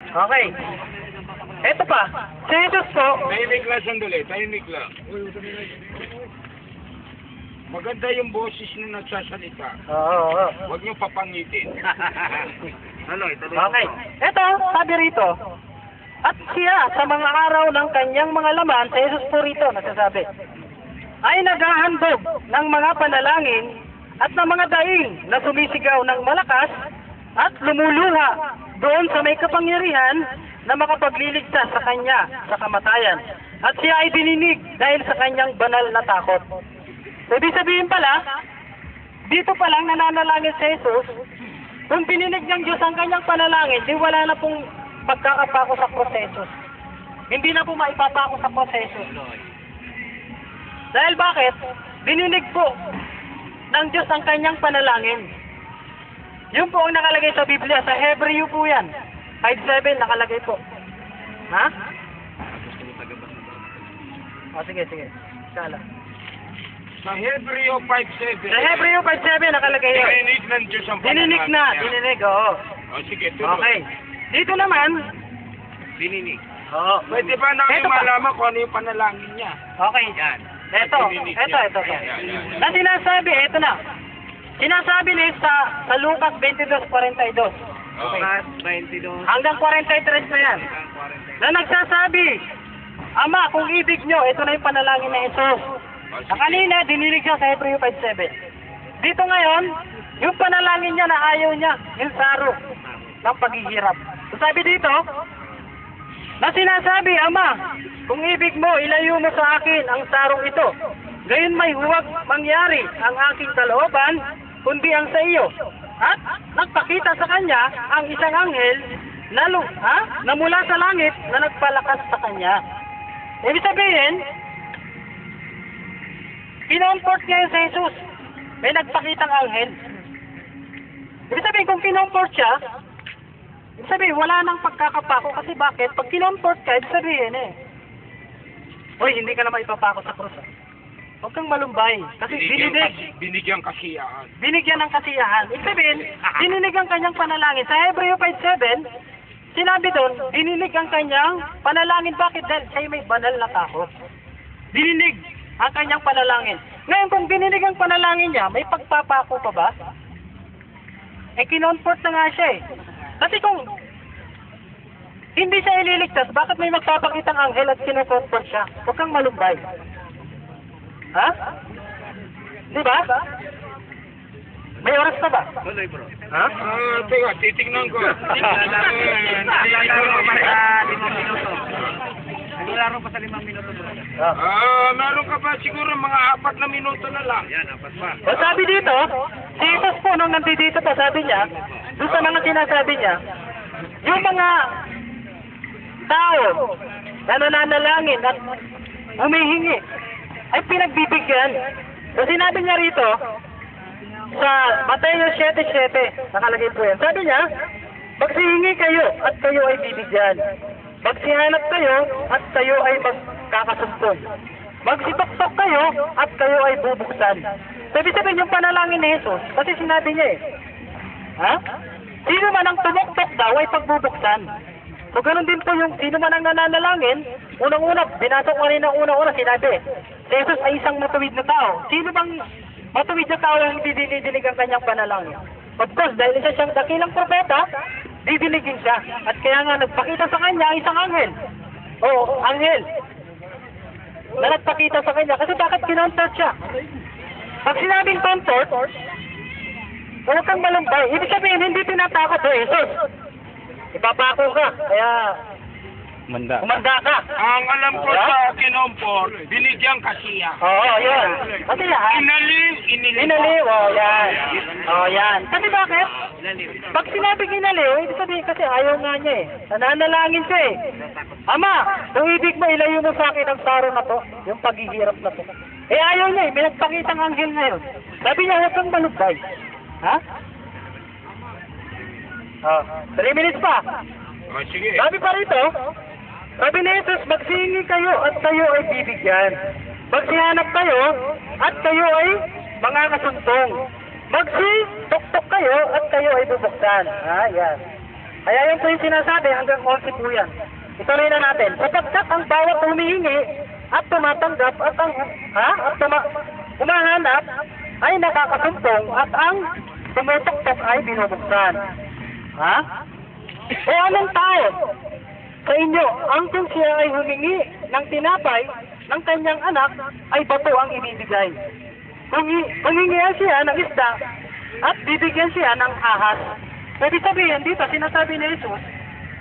Okay. Ito pa. Si Jesus po. Tahimik lang sandali, tahimik lang. Maganda yung boses na nagsasalita. Oo. Huwag niyo papangitin. Ano, Okay. Ito, sabi rito. At siya sa mga araw ng kanyang mga laman, si Jesus po rito, nagsasabi, ay naghahandog ng mga panalangin at ng mga daing na sumisigaw ng malakas at lumuluha doon sa may kapangyarihan na makapagliligtas sa kanya sa kamatayan. At siya ay dininig dahil sa kanyang banal na takot. Ibig sabihin pala, dito pa lang nananalangin si Jesus, kung dininig ng Diyos ang kanyang panalangin, di wala na pong pagkakapako sa proseso. Hindi na po maipapako sa proseso. Dahil bakit? Dininig po ng Diyos ang kanyang panalangin. Yun po ang nakalagay sa Biblia. Sa Hebreo po yan. 5:7 nakalagay po. Ha? O sige. Sala. Sa Hebreo 5:7. Sa Hebreo 5:7 nakalagay yun. Dininig ng Diyos ang Dininig na. Dininig, oo. O sige, tuloy. Okay. Dito naman, Dininig. oo. Pwede ba namin Ito pa. malaman kung ano yung panalangin niya? Okay. Yan. Ito. Yan. Na sinasabi, ito na. Sinasabi ni sa Lucas 22:42. Okay. Hanggang 43 na yan. Na nagsasabi, Ama, kung ibig nyo, ito na yung panalangin na Jesus. Na kanina, dinilig siya sa Hebreo 5:7. Dito ngayon, yung panalangin niya na ayaw niya, yung saro ng paghihirap. So sabi dito, na sinasabi, Ama, kung ibig mo, ilayo mo sa akin ang sarong ito. Gayon may huwag mangyari ang aking kalooban, kundi ang sa iyo. At nagpakita sa kanya ang isang anghel na mula sa langit na nagpalakas sa kanya. Ibig sabihin, kinomfort niya yun sa Jesus. May nagpakitang anghel. Ibig sabihin, kung kinomfort siya, ibig sabihin, wala nang pagkakapako. Kasi bakit? Pag kinomfort ka, ibig sabihin Hoy, hindi ka na maipapako sa krus. Huwag kang malumbay. Kasi Binigyan kasiyahan. binigyan ng kasiyahan. Ibig sabihin, dininig ang kanyang panalangin. Sa Hebreo 5:7, sinabi doon, dininig ang kanyang panalangin. Bakit? Dahil siya may banal na takot. Dininig ang kanyang panalangin. Ngayon, kung dininig ang panalangin niya, may pagpapako pa ba? Kinonfort na nga siya Kasi kung hindi siya ililigtas, bakit may magpapakitang anghel at kinonfort siya? Huwag kang malumbay. Ha? Di ba? May oras na ba? Ha? Teka, titignan ko. Naglaro pa sa 5 minuto bro. Meron ka ba siguro mga 4 na minuto na lang? Yan, 4 pa. O sabi dito, si Jesus po nung nandito pa, sabi niya, doon sa mga sinasabi niya, yung mga tao na nananalangin at humihingi ay pinagbibigyan. So sinabi niya rito, sa Mateo 7:7, nakalagay po yan. Sabi niya, magsihingi kayo at kayo ay bibigyan. Magsihanap kayo at kayo ay magkakasumpong. Magsipakpak kayo at kayo ay bubuksan. Sabi sabihin yung panalangin ni Jesus, kasi sinabi niya Ha? Sino man ang tumuktok daw ay pagbubuksan. So ganun din po yung sino man ang nananalangin, unang-una, binasa ko kanina unang-una, sinabi, Jesus ay isang matuwid na tao. Sino bang matuwid na tao ang hindi dinidinig ang kanyang panalangin? Of course, dahil isa siyang dakilang propeta, didinigin siya. At kaya nga nagpakita sa kanya isang anghel. Anghel. Na nagpakita sa kanya. Kasi bakit kinonfort siya? Pag sinabing comfort, huwag kang malumbay. Ibig sabihin, hindi tinatakot Jesus. Ipapako ka. Kaya, kumanda ka. Ang alam ko sa kinompor, binigyan kasiyahan. Oo, yun. Kasi yan. Inaliw. Yan. Kasi bakit? Pag sinabing inaliw, ibig sabihin kasi ayaw nga niya Nananalangin siya Ama, kung ibig mo, ilayo mo sa akin ang saro na to, yung paghihirap na to. Ayaw niya may nagpakitang anghel na yun. Sabi niya, huwag kang malumbay. Ha? 3 minutes pa. Sige. Sabi pa rito, sabi ni Jesus, magsihingi kayo at kayo ay bibigyan. Magsihanap kayo at kayo ay mga kasuntong. Magsituktok kayo at kayo ay bubuksan. Yan. Kaya yun po yung sinasabi, hanggang 11 po yan. Ituloy na natin. Sapagkat ang bawat humihingi at tumatanggap at ang humahanap ay nakakasumpong at ang tumutuktok ay binubuksan. Ha? O anong tao sa inyo ang kung siya ay humingi ng tinapay ng kanyang anak ay bato ang ibibigay? Kung humingihan siya ng isda at bibigyan siya ng ahas. Pwede sabihin dito, sinasabi ni Jesus,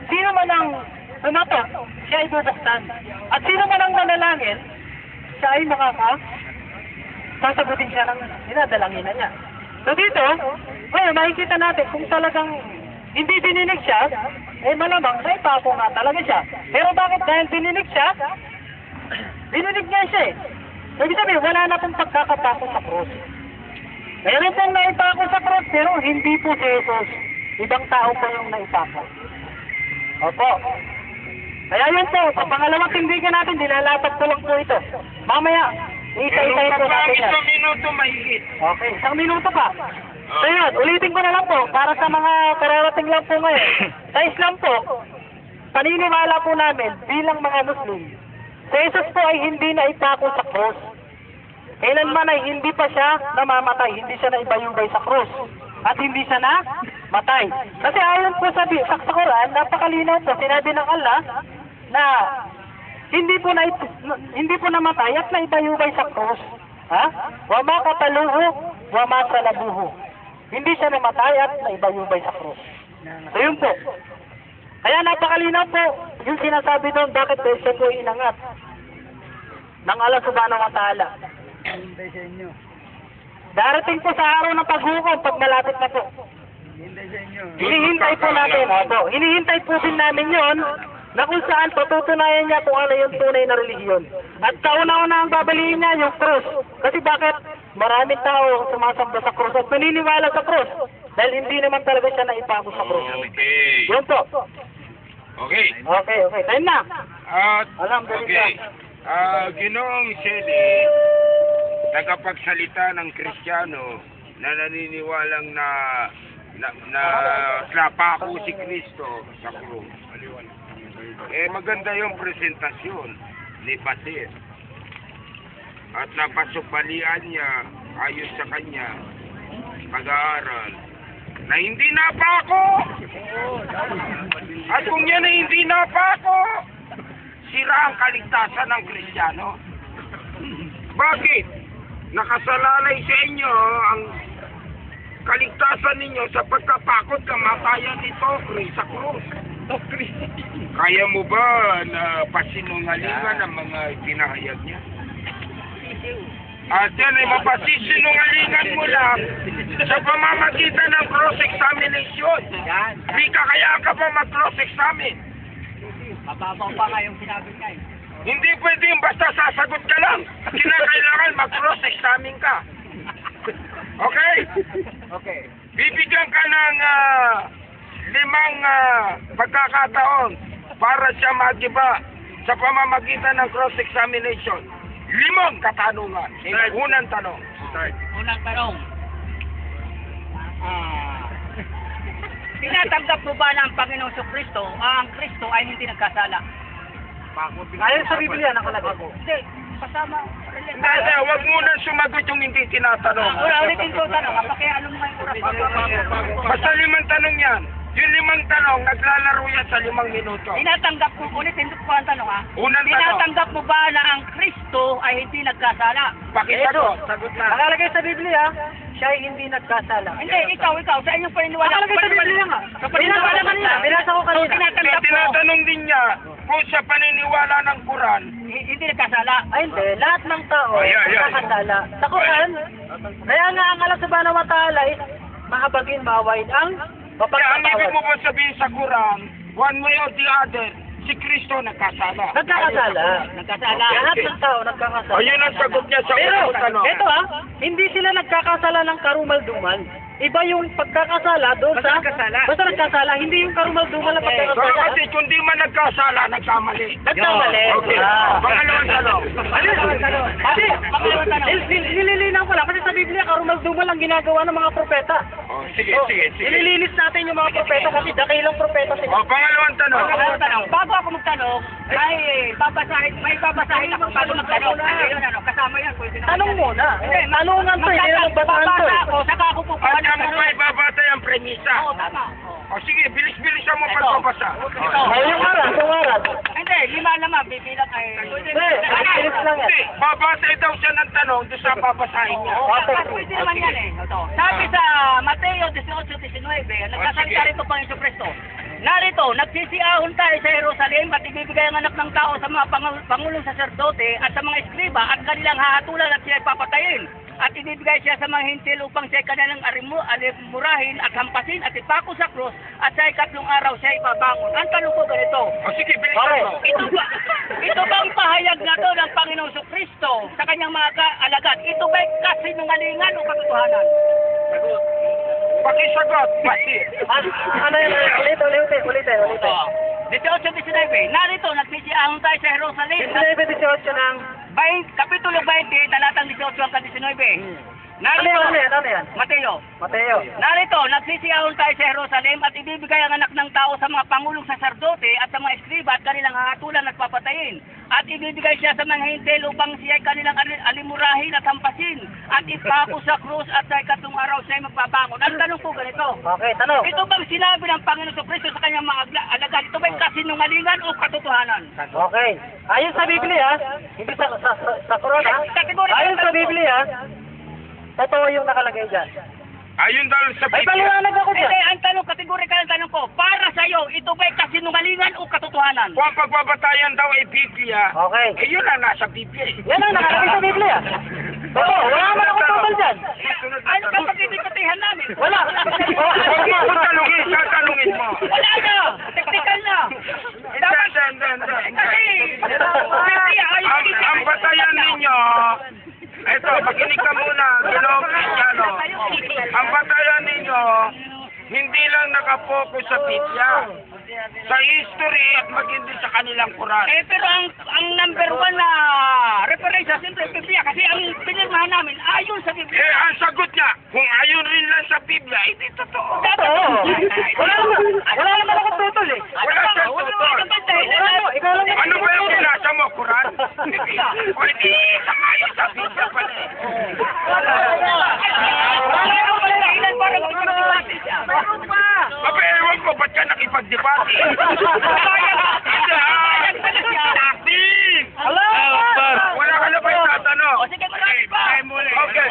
sino man ang tumatok, siya ay bubuksan. At sino man ang manalangin, siya ay sasagutin siya ng dinadalangin niya. So dito, ngayon makikita natin kung talagang hindi dininig siya, malamang may papo nga talaga siya. Pero bakit dahil dininig siya, dininig niya siya Ibig sabihin, wala na pong pagkakapako sa krus. Meron pong naipako sa krus, pero hindi po si Jesus. Ibang tao po yung naipako. Opo. Kaya yun po, sa pangalawang tindigan natin, nilalapag ko lang po ito. Mamaya, isa-isayin po natin yan. Isang minuto mahigit. Okay, 1 minuto pa. So yun, ulitin ko na lang po, para sa mga kararating lang po ngayon. Sa Islam po, paniniwala po namin bilang mga Muslim, si Jesus po ay hindi na ipako sa krus. Kailanman ay hindi pa siya namamatay, hindi siya na ibayubay sa krus. At hindi siya na matay. Kasi ayon po sa Quran, napakalinaw po, sinabi ng Allah na hindi po namatay at naibayubay sa krus. Ha? Wa ma qataluhu wa ma salabuhu. Hindi siya namatay at naibayubay sa krus. So yun po. Kaya napakalinaw po yung sinasabi doon, bakit siya po inangat ng Allah subhanahu wa ta'ala. Hintay sa inyo. Darating po sa araw ng paghukom pag malapit na po. Hintay sa inyo. Hinihintay po natin. Opo. Hinihintay po din namin yon na kung saan patutunayan niya kung ano yung tunay na relihiyon. At kauna-una ang babalihin niya yung krus. Kasi bakit? Maraming tao sumasamba sa krus at naniniwala sa krus. Dahil hindi naman talaga siya naipako sa krus. Okay. Yun po. Okay. Okay. Time na. At, Alhamdulillah. Ginoong Sede, tagapagsalita ng Kristiyano na naniniwalang na napako si Kristo sa krus. Maganda yung presentasyon ni Batir. At napasupalian niya ayon sa kanya pag-aaral na hindi napako. At kung yan ay hindi napako, sira ang kaligtasan ng Kristiyano. Bakit? Nakasalalay sa inyo ang kaligtasan ninyo sa pagkapakot kamatayan nito sa krus. Kaya mo ba na pasinungalingan ang mga pinahayag niya? At yan ay mapasisinungalingan mo lang sa pamamagitan ng cross-examination. Di ka kaya ka pa mag-cross-examine. Mababaw pa nga yung sinabi niya eh. Hindi pwede yung basta sasagot ka lang. Kinakailangan mag-cross-examine ka. Okay? Okay. Bibigyan ka ng 5 pagkakataon para siya magiba sa pamamagitan ng cross-examination. 5 katanungan. Unang tanong. Unang tanong. Tinatanggap mo ba ng Panginoong Kristo ang Kristo ay hindi nagkasala? Ayon sa Biblia, nakalagay po. Hindi. Kasama. Hindi, huwag muna sumagot yung hindi tinatanong. Ulitin ko tanong. Pakiano mo nga yung oras. Basta 5 tanong yan. Yung 5 tanong, naglalaro yan sa 5 minuto. Tinatanggap mo, ulitin ko ang tanong ha. Unang tanong. Tinatanggap mo ba na ang Kristo ay hindi nagkasala? Pakisagot. Sagot na. Nakalagay sa Biblia, siya ay hindi nagkasala. Hindi, ikaw, sa inyong paniniwala. Nakalagay sa Biblia nga. Binasa ko kanina. Binasa ko kanina. Tinatanggap mo. Tinatanong din niya kung sa paniniwala ng Quran. Hindi nagkasala. Ay hindi, lahat ng tao Ay. nakakasala. Sa Quran, kaya nga ang Allah subhanahu wa ta'ala is mahabagin, maawain ang Kaya ang ibig mo mapagpapawad. ba sabihin sa Quran, one way or the other, si Kristo nagkasala. Nagkakasala. Nagkasala. Lahat ng tao nagkakasala. Ayun ang sagot niya sa Pero, unang tanong. ito hindi sila nagkakasala ng karumal-dumal. iba yung pagkakasala doon sa... Basta nagkasala, hindi yung karumal-dumal na So, pagkakasala. kasi kung di man nagkasala, nagkamali. Nagkamali. Okay. Ah. Pangalawang tanong. Nililinaw ko lang kasi sa Biblia, karumal-dumal ang ginagawa ng mga propeta. Oh, sige. Nililinis natin yung mga propeta kasi dakilang propeta sila. Oh, pangalawang tanong. Pangalawang tanong. Bago ako magtanong, may babasahin ako bago magtanong. Ayun, kasama yan. Pwede na. Tanong muna. Tanungan to, hindi na magbataan to. Babasa ako, saka ako po. At mo pa ibabatay ang premisa. Oo, tama. O sige, bilis-bilisan mo pagbabasa. Yung arat. Hindi, 5 naman, bibilang ay... Hindi, bilis lang yan. Hindi, babatay daw siya ng tanong doon sa babasahin niya. Pwede naman yan eh. Ito. Sabi sa Mateo 18:19, nagsasalita rito pa yung Kristo. Narito, nagsisiahon tayo sa Jerusalem at ibibigay ang anak ng tao sa mga pangulong saserdote at sa mga eskriba at kanilang hahatulan at siya papatayin. At ibibigay siya sa mga hintil upang siya kanilang alimurahin at hampasin at ipako sa krus at sa ikatlong araw siya ipabangon. Ang tanong ko ganito, O sige, bilisan mo. ito bang pahayag na to ng Panginoong Kristo sa kanyang mga alagad? Ito ba'y kasinungalingan o katotohanan? Pakisagot, Pati. Ano yun? Ulitin. 18:19, narito, nagsisiahon tayo sa Jerusalem. 19-18 ng... Kapitulo 20, talatang 18 hanggang 19. Narito, Ano yan? Mateo. Mateo. Narito, nagsisiahon tayo sa Jerusalem at ibibigay ang anak ng tao sa mga pangulong saserdote at sa mga eskriba at kanilang hahatulan at papatayin. At ibibigay siya sa mga hintil upang siya kanilang alimurahin at hampasin. At ipako sa krus at sa ikatlong araw siya magbabangon. Ang tanong ko ganito. Okay, tanong. Ito bang sinabi ng Panginoon Kristo sa kanyang mga alagad? Ito ba'y kasinungalingan o katotohanan? Okay. Ayon sa Biblia, hindi sa Corona, ayon sa Biblia, totoo yung nakalagay dyan. Ayun daw sa Ay, Biblia. paliwanag ako dyan. Hindi, ang tanong, kategorikal ang tanong ko, para sa'yo, ito ba'y kasinungalingan o katotohanan? Kung ang pagbabatayan daw ay Biblia, Okay. eh yun ang nasa Biblia. Yan ang nakalagay sa Biblia. Oo, wala naman ako total dyan. Ano ka pagdidikutihan namin? Wala. Tatalungin mo. Wala na! Technical na! Dapat, kasi, Ang batayan ninyo, eto, makinig ka muna, Ginoong Cristiano. Ang batayan ninyo, hindi lang nakapokus sa Biblia, sa history at maging din sa kanilang Quran. pero ang number 1 na reference, siyempre, Biblia, kasi ang pinirmahan namin, ayon sa Biblia. Eh, ang sagot niya, kung ayon rin lang sa Biblia, hindi totoo. Oo. Wala naman ako total eh. Wala siyang totoo. Ikaw lang. Ano ba yung binasa mo, Quran? O hindi, ayon sa Biblia pala. Aba, ewan ko, ba't ka nakipag-debate? Wala ka na ba yung tatanong? O sige, marami pa. Okay.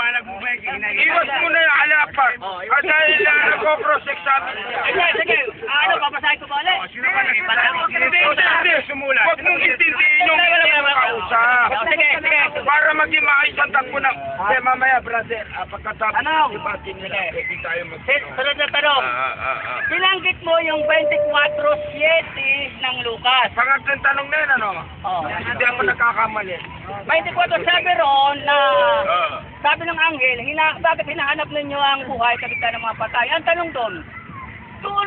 Iwas muna yung alapat. At dahil nag-cross-examine siya. Sige, ano, papasahin ko ba ulit? Hindi. Huwag mong intindihin yung hindi mo kausap. Sige. Para maging maayos ang takbo ng... Kaya mamaya, brother, pagkatapos Ano? ng debate nila, hindi tayo Sunod na tanong. Binanggit mo yung 24:7 ng Lucas. Pangatlong tanong na yun, ano? Oh. Hindi ako nagkakamali. 24 sabi ron na sabi ng anghel, bakit hinahanap ninyo ang buhay kaligtan ng mga patay? Ang tanong doon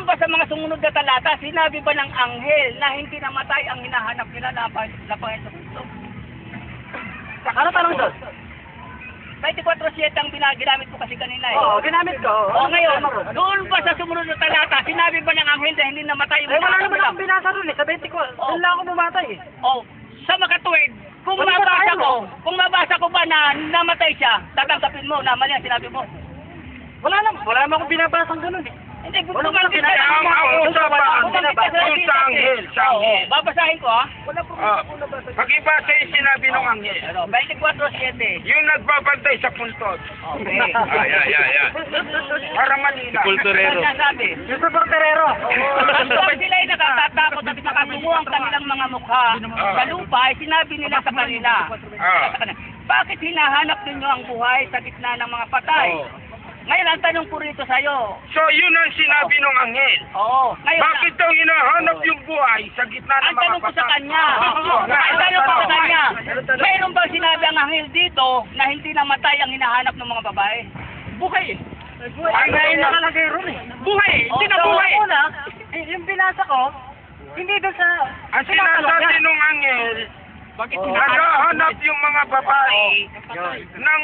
ba sa mga sumunod na talata, sinabi ba ng anghel na hindi namatay ang hinahanap nila na Panginoon Kristo? Ano tanong doon? 24:7 ang ginamit ko kasi kanina eh. Oo, ginamit ko. O ngayon, doon ba sa sumunod na talata, sinabi ba ng anghel na hindi namatay ang Eh, wala hinahanap naman nila? akong binasa doon eh. Sa 20 ko, doon lang ako bumatay eh. O, sa makatuwid, kung Wala ba tayo? mabasa ko ba na namatay siya, tatanggapin mo na mali ang sinabi mo. Wala naman akong binabasang ganun eh. Hindi, Wala kung naman bakit pinag- Ang usapan, doon sa anghel, sa anghel. babasahin ko ha. Pag-ibasa yung sinabi ng anghel. Ano, 24:7. Yung nagbabantay sa puntot. Okay. Para malinaw. Ano sabi? Yung sa Porterero. Kapag sila ay nakatatakot at nakatungo ang kanilang mga mukha sa lupa, ay sinabi nila sa kanila. Bakit hinahanap ninyo ang buhay sa gitna ng mga patay? Ngayon, ang tanong ko rito sa'yo. So, yun ang sinabi ng anghel. Oo. Ngayon, Bakit daw hinahanap yung buhay sa gitna ng ang mga tanong ko sa patay? kanya, ang tanong ko sa kanya, mayroon ba sinabi ang anghel dito na hindi namatay ang hinahanap ng mga babae? Buhay eh. Ay, ngayon nakalagay ron eh. Buhay! Hindi na So, buhay! una, yung binasa ko, hindi doon sa... Ang sinasabi nung angel, naghahanap yung mga babae ng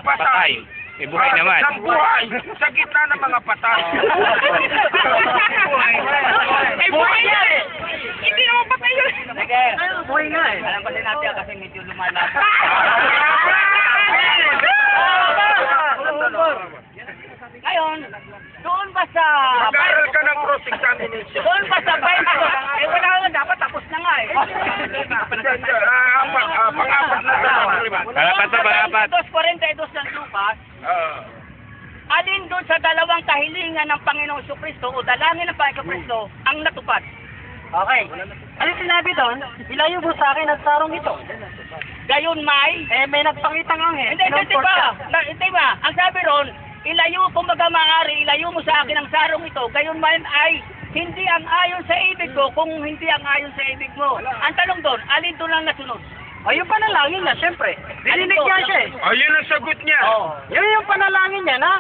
patay. May buhay naman. Ng buhay sa gitna ng mga patay. May buhay na eh! Hindi naman patay yun! Sige. Buhay nga eh. Alam kasi natin kasi medyo lumalapit. Ngayon, doon ba sa... Mag-aaral ka ng cross-examination. Doon ba sa Bible? Eh wala nga, dapat tapos na nga eh. Pang-apat na tanong. Pang-apat na, pang-apat. 2:42 ng Lucas, alin doon sa dalawang kahilingan ng Panginoong Kristo o dalangin ng Panginoong Kristo ang natupad? Okay. Ano sinabi doon? Ilayo mo sa akin ang sarong ito. Gayon may... May nagpakitang anghel. Hindi ba? Ang sabi ron, ilayo, kumbaga maaari, ilayo mo sa akin ang sarong ito. Gayon man ay hindi ang ayon sa ibig ko kung hindi ang ayon sa ibig mo. Ang tanong doon, alin doon lang nasunod? Yung panalangin niya, syempre. Dininig niya siya eh. Ayun ang sagot niya. Yung panalangin niya na,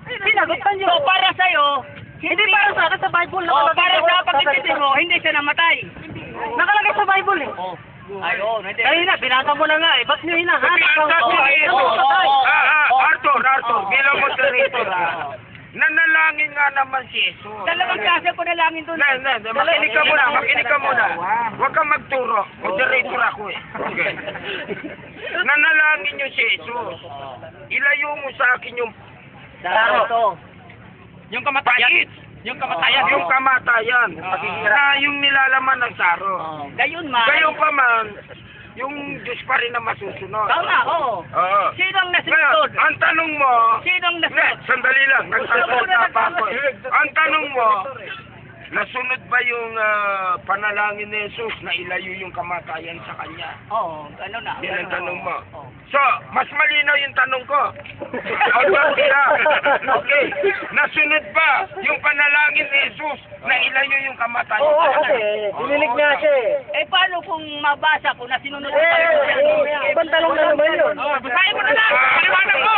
pinagutan niyo. So para sa'yo, Hindi para sa akin sa Bible. para sa pagkitindi mo, hindi siya namatay. Nakalagay sa Bible eh. Ayun, hindi. Kanina, binasa mo na nga eh. Ba't niyo hinahanap? Arthur, bilang moderator nanalangin nga naman si Jesus. Dalawang klase po nalangin doon. Makinig ka muna. Huwag kang magturo. Moderator ako eh. Okay. Nanalangin niyo si Jesus. Ilayo mo sa akin yung Daro. yung kamatayan. Yung kamatayan. Na yung nilalaman ng saro. Gayon man. Gayon pa man, yung Diyos pa rin na masusunod. Tama, oo. Oo. Sino ang Ngayon, nasunod? ang tanong mo, Sino ang hindi, nasunod? sandali lang, nagsasalita pa ako eh. Ang tanong mo, nasunod ba yung panalangin ni Jesus na ilayo yung kamatayan sa kanya? Oo, ano na. Yan ang tanong mo. Oo. So, mas malinaw yung tanong ko. Okay. Nasunod ba yung panalangin ni Jesus na ilayo yung kamatayan Oo, sa kasi kanya? dininig niya siya eh. Eh, paano kung mabasa ko na sinunod ang Panginoon? Ibang talong na naman yun. Basahin mo na lang! Paliwanag mo!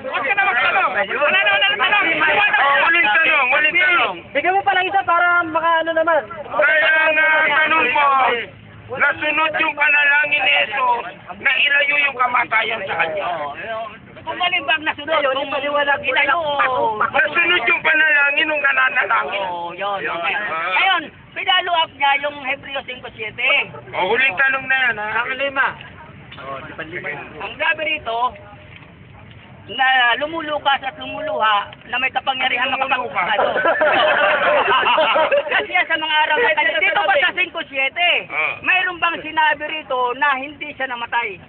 Huwag ka na magtanong! Wala na tanong! Paliwanag mo! Uling tanong. Bigyan mo pa lang isa para makaano naman. Kaya nga, tanong mo, nasunod yung panalangin ni Jesus na ilayo yung kamatayan sa kanya. Kung malimbang nasunod, kung ilayo o... Nasunod yung panalangin nung nananalangin. Oo, yun. Okay. Ngayon, pinalo up niya yung Hebreo 5:7. Huling tanong na yan, ha? Ang sabi rito, na lumulukas at lumuluha na may kapangyarihan makapagpapalo. Kasi sa mga araw na ito, dito ba sa 5:7, mayroon bang sinabi rito na hindi siya namatay?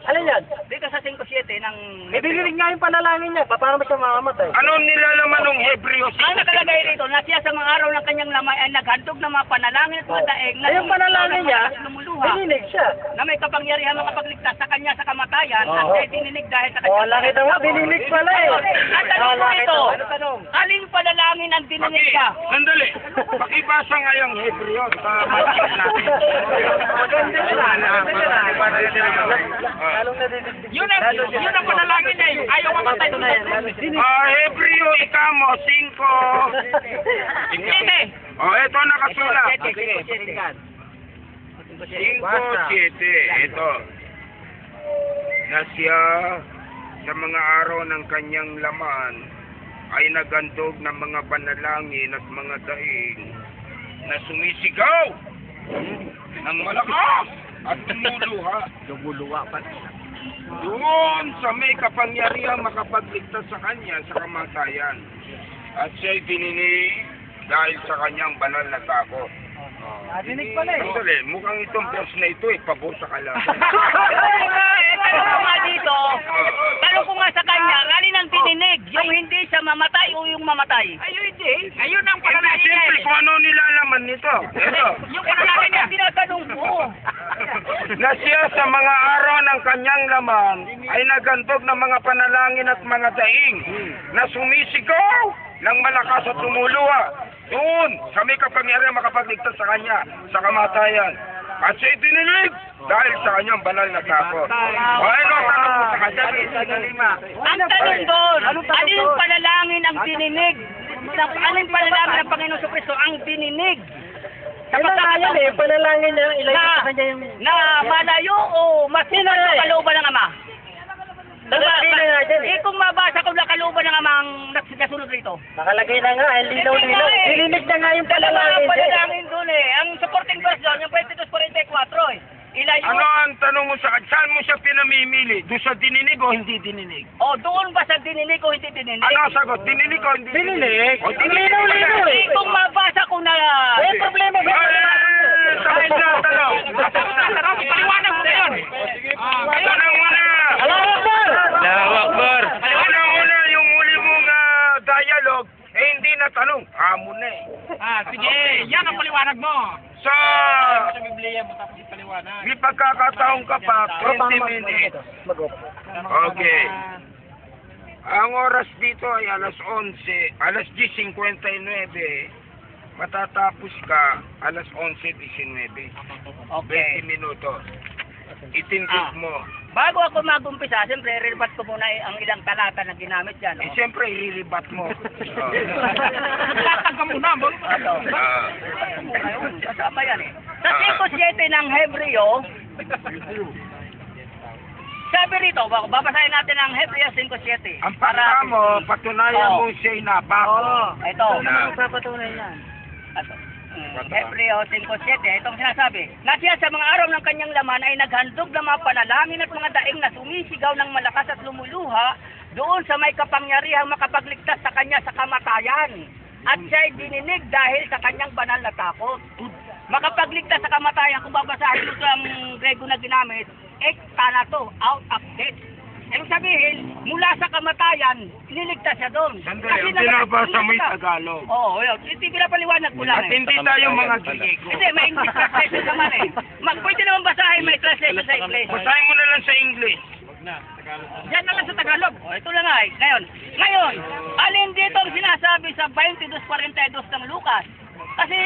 Alin yan? Dito sa 5:7 ng... Ibinilig nga yung panalangin niya. Paano ba siya mamamatay? Anong nilalaman ng Hebreo Ang nakalagay rito, na siya sa mga araw ng kanyang lamay ay naghandog ng mga panalangin at mga daig na Yung panalangin niya, lumuluha binilig siya. na may kapangyarihan makapagligtas sa kanya sa kamatayan at Oo. ay dininig dahil sa kanya. Laki daw nga, binilig pala eh. Ang tanong ko ito, Ano tanong? aling panalangin ang dininig ka? Sandali. Pakibasa nga yung Hebreo sa matiyan natin. Lalong nadidig. Yun ang panalangin niya eh. Ayaw mamatay doon. Hebreo ikamo 5. Hindi. Ito nakasulat. 5:7. Ito. Na siya sa mga araw ng kanyang laman ay nagandog ng mga panalangin at mga daing na sumisigaw ng malakas at tumuluha. Doon sa may kapangyarihan makapagligtas sa kanya sa kamatayan. At siya'y dininig dahil sa kanyang banal na takot. Nadinig pala eh. Sandali, mukhang itong verse na ito pabor sa kalaban. Tanong ko nga dito, tanong ko nga sa kanya, alin ang dininig? Yung hindi siya mamatay o yung mamatay? Ayun hindi. Ayun ang panalangin niya Siyempre, kung ano nilalaman nito. Ito. Yung panalangin niya, tinatanong ko. Na siya sa mga araw ng kanyang laman ay nagantog ng mga panalangin at mga daing na sumisigaw ng malakas at tumuluha doon sa may kapangyarihan makapagligtas sa kanya sa kamatayan. At siya itinilig dahil sa kanyang banal na takot. O ano ang tanong mo sa kanya? Ang tanong doon, ano yung panalangin ang dininig? Ano yung panalangin ng Panginoon Kristo ang dininig? Kailan na yan eh, panalangin niya, ilayo sa kanya yung... Na malayo o masino sa kalooban ng Ama? Nakalagay na nga dyan eh. Kung mabasa ko na kalooban ng Ama ang nagsunod rito. Nakalagay na nga, ang linaw-linaw. Dilinig na nga yung panalangin niya. Panalangin doon eh. Ang supporting verse doon, yung 22:44 eh. Ilayo. Ano ang tanong mo sa kanya? Saan mo siya pinamimili? Doon sa dininig o hindi dininig? O doon ba sa dininig o hindi dininig? Ano ang sagot? Dininig o hindi Dininig? O Ang dininig. linaw-linaw eh. Kung mabasa ko na... Eh, problema ba? Tapos na ang tanong. Paliwanag mo na yun. Tanong mo na. Allahu Akbar! Allahu Akbar. Una-una yung uli mong dialogue, eh hindi na tanong. Amo na eh. Sige, yan ang paliwanag mo. So, may pagkakataon ka pa, 20 minutes. Okay. Ang oras dito ay alas 11, alas 10:59. Matatapos ka alas 11:19. Okay. 20 minutos. Itindig mo. Bago ako mag-umpisa, siyempre, re-rebat ko muna ang ilang talata na ginamit dyan. Eh, siyempre, irilibat mo. Latag ka muna, mo. Kasama yan eh. Sa 5:7 ng Hebreo, sabi rito, babasahin natin ang Hebreo 5:7. Ang pagka mo, patunayan mo siya'y napako. Ito. Ano magpapatunay yan? Hebreo 5:7, itong sinasabi, na siya sa mga araw ng kanyang laman ay naghandog ng mga panalangin at mga daing na sumisigaw ng malakas at lumuluha doon sa may kapangyarihang makapagligtas sa kanya sa kamatayan. At siya'y dininig dahil sa kanyang banal na takot. Makapagligtas sa kamatayan, kung babasahin mo ang Grego na ginamit, ekthanato, out of death. Ibig sabihin, mula sa kamatayan, niligtas siya doon. Sandali, ang binabasa mo yung Tagalog. Oo, yun. Hindi pinapaliwanag ko lang At eh. hindi tayo mga Griego. Hindi, may English translation naman eh. Pwede naman basahin, may translation sa English. Basahin mo na lang sa English. Yan na lang sa Tagalog. O, ito na nga eh. Ngayon, alin dito ang sinasabi sa 22:42 ng Lucas? Kasi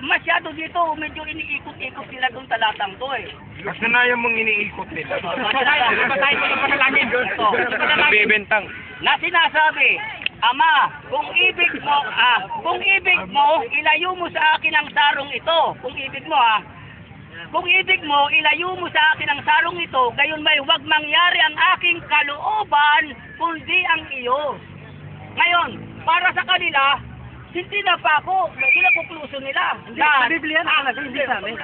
masyado dito, medyo iniikot-ikot sila doon talatang to eh. Kasanayan mong iniikot nila. Basahin mo yung panalangin doon to. Bibintang. Na sinasabi, Ama, kung ibig mo, ilayo mo sa akin ang sarong ito. Kung ibig mo, ilayo mo sa akin ang sarong ito, gayon may huwag mangyari ang aking kalooban, kundi ang iyo. Ngayon, para sa kanila, hindi na pa ako, pinapukluso nila. Sa Biblia na hindi sa amin.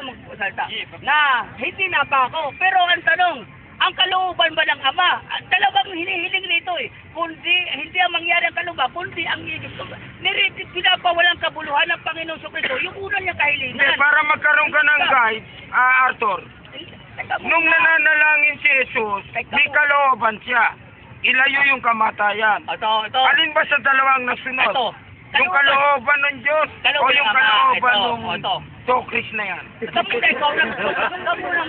Na hindi na pa ako. Pero ang tanong, ang kalooban ba ng Ama? Dalawang hinihiling rito eh. Kundi, hindi ang mangyari ang kalooban, kundi ang ibig. Pinapawalang kabuluhan ng Panginoon Kristo. Yung una niya Hindi, kahilingan. para magkaroon ka ng guide, Arthur, nung nananalangin si Jesus, may kalooban siya. Ilayo yung kamatayan. Ito. Alin ba sa dalawang nasunod? Ito. Yung kalooban ng Diyos o Kalooban yung ng Ama. kalooban Ito. ng Ito. Sokris na yan? Ikaw lang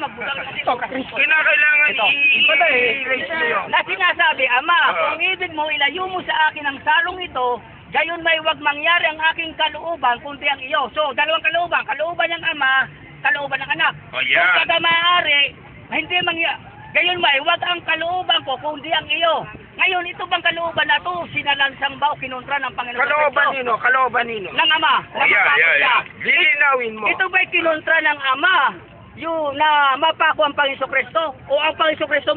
magbulang dito. Kinakailangan Ito. i-erase mo yun. Na sinasabi, Ama, kung ibig mo, ilayo mo sa akin ang sarong ito, gayon may huwag mangyari ang aking kalooban, kundi ang iyo. So, dalawang kalooban. Kalooban ng Ama, kalooban ng Anak. Oh, yeah. Kung kada maaari, hindi mangyari. Gayon may huwag ang kalooban ko, kundi ang iyo. Ngayon, ito bang kalooban na to, sinalansang ba o kinontra ng Panginoon Kalooban Kristo? nino, kalooban nino. Ng Ama. Oh, yeah. Lilinawin mo. Ito ba'y kinontra ng Ama? Yung na mapako ang Panginoon Kristo? O ang Panginoon Kristo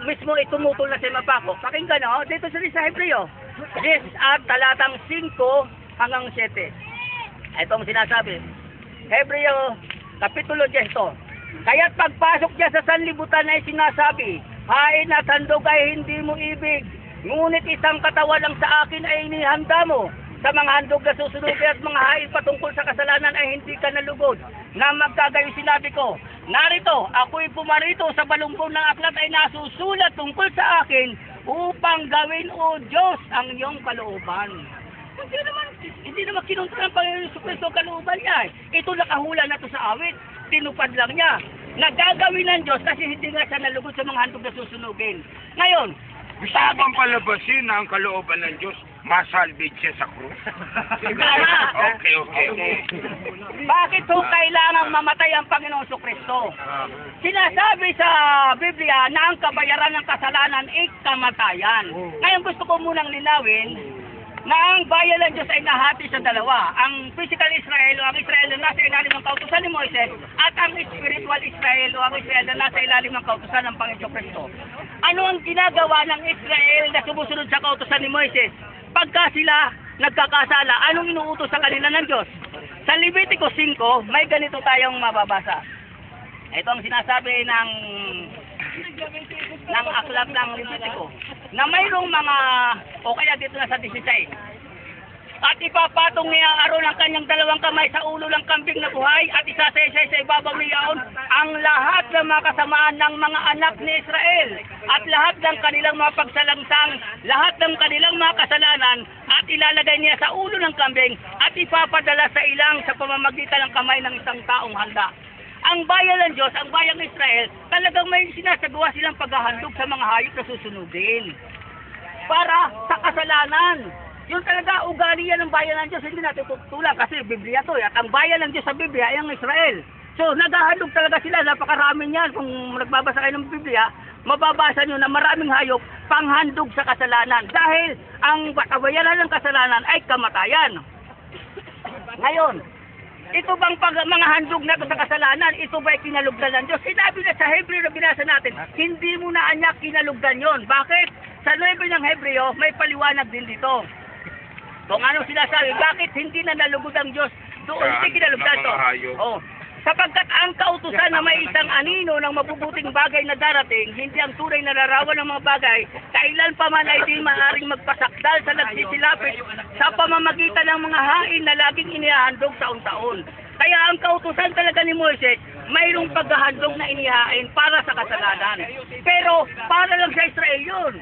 mismo itumutol na siya mapako? Pakinggan o, dito sa Hebreo. Yes, at talatang 5 hanggang 7. Ito ang sinasabi. Hebreo, kapitulo 10 ito. Kaya't pagpasok niya sa sanlibutan ay sinasabi, hain at handog ay hindi mo ibig, ngunit isang katawan lang sa akin ay inihanda mo. Sa mga handog na susunugin at mga hain patungkol sa kasalanan ay hindi ka nalugod. Na magkagayon sinabi ko, narito, ako'y pumarito sa balumpong ng aklat ay nasusulat tungkol sa akin upang gawin, O Diyos, ang iyong kalooban. Hindi naman kinuntra ng Panginoon Kristo ang kalooban niya. Ito nakahula na to sa awit. Tinupad lang niya. Nagagawin ng Diyos kasi hindi nga siya nalugod sa mga handog na susunugin. Ngayon, Gusto mo bang palabasin na ang kalooban ng Diyos masalvage siya sa krus? Tama. Okay. Bakit po kailangang mamatay ang Panginoong Kristo? Sinasabi sa Biblia na ang kabayaran ng kasalanan ay kamatayan. Ngayon gusto ko munang linawin na ang bayan ng Diyos ay nahati sa dalawa. Ang physical Israel o ang Israel na nasa ilalim ng kautusan ni Moises at ang spiritual Israel o ang Israel na nasa ilalim ng kautusan ng Panginoong Kristo. Ano ang ginagawa ng Israel na sumusunod sa kautusan ni Moises? Pagka sila nagkakasala, anong inuutos sa kanila ng Diyos? Sa Levitico 5, may ganito tayong mababasa. Ito ang sinasabi ng aklat ng Levitico na mayroong mga, o kaya dito na sa 16, at ipapatong niya Aaron ang kanyang dalawang kamay sa ulo ng kambing na buhay at isasay sa ibabaw niyaon ang lahat ng mga kasamaan ng mga anak ni Israel at lahat ng kanilang mga pagsalangsang, lahat ng kanilang mga kasalanan at ilalagay niya sa ulo ng kambing at ipapadala sa ilang sa pamamagitan ng kamay ng isang taong handa. Ang bayan ng Diyos, ang bayang Israel, talagang may sinasagawa silang paghahandog sa mga hayop na susunodin para sa kasalanan. Yun talaga, ugali yan ng bayan ng Diyos, hindi natin tutulang kasi Biblia to. At ang bayan ng Diyos sa Biblia ay ang Israel. So, naghahandog talaga sila, napakarami niyan. Kung nagbabasa kayo ng Biblia, mababasa nyo na maraming hayop panghandog sa kasalanan. Dahil ang kabayaran ng kasalanan ay kamatayan. Ngayon, ito bang mga handog na ito sa kasalanan, ito ba'y kinalugdan ng Diyos? Sinabi na sa Hebreo na binasa natin, hindi mo na anya kinalugdan yon. Bakit? Sa 9 ng Hebreo, may paliwanag din dito. Kung ano sinasabi, bakit hindi na nalugod ang Diyos doon? Hindi kinalugdan to. Oh. Sapagkat ang kautusan na may isang anino ng mabubuting bagay na darating, hindi ang tunay na larawan ng mga bagay, kailan pa man ay di maaaring magpasakdal sa nagsisilapit sa pamamagitan ng mga hain na laging inihahandog taon-taon. Kaya ang kautusan talaga ni Moises, mayroong paghahandog na inihain para sa kasalanan. Pero para lang sa Israel yun.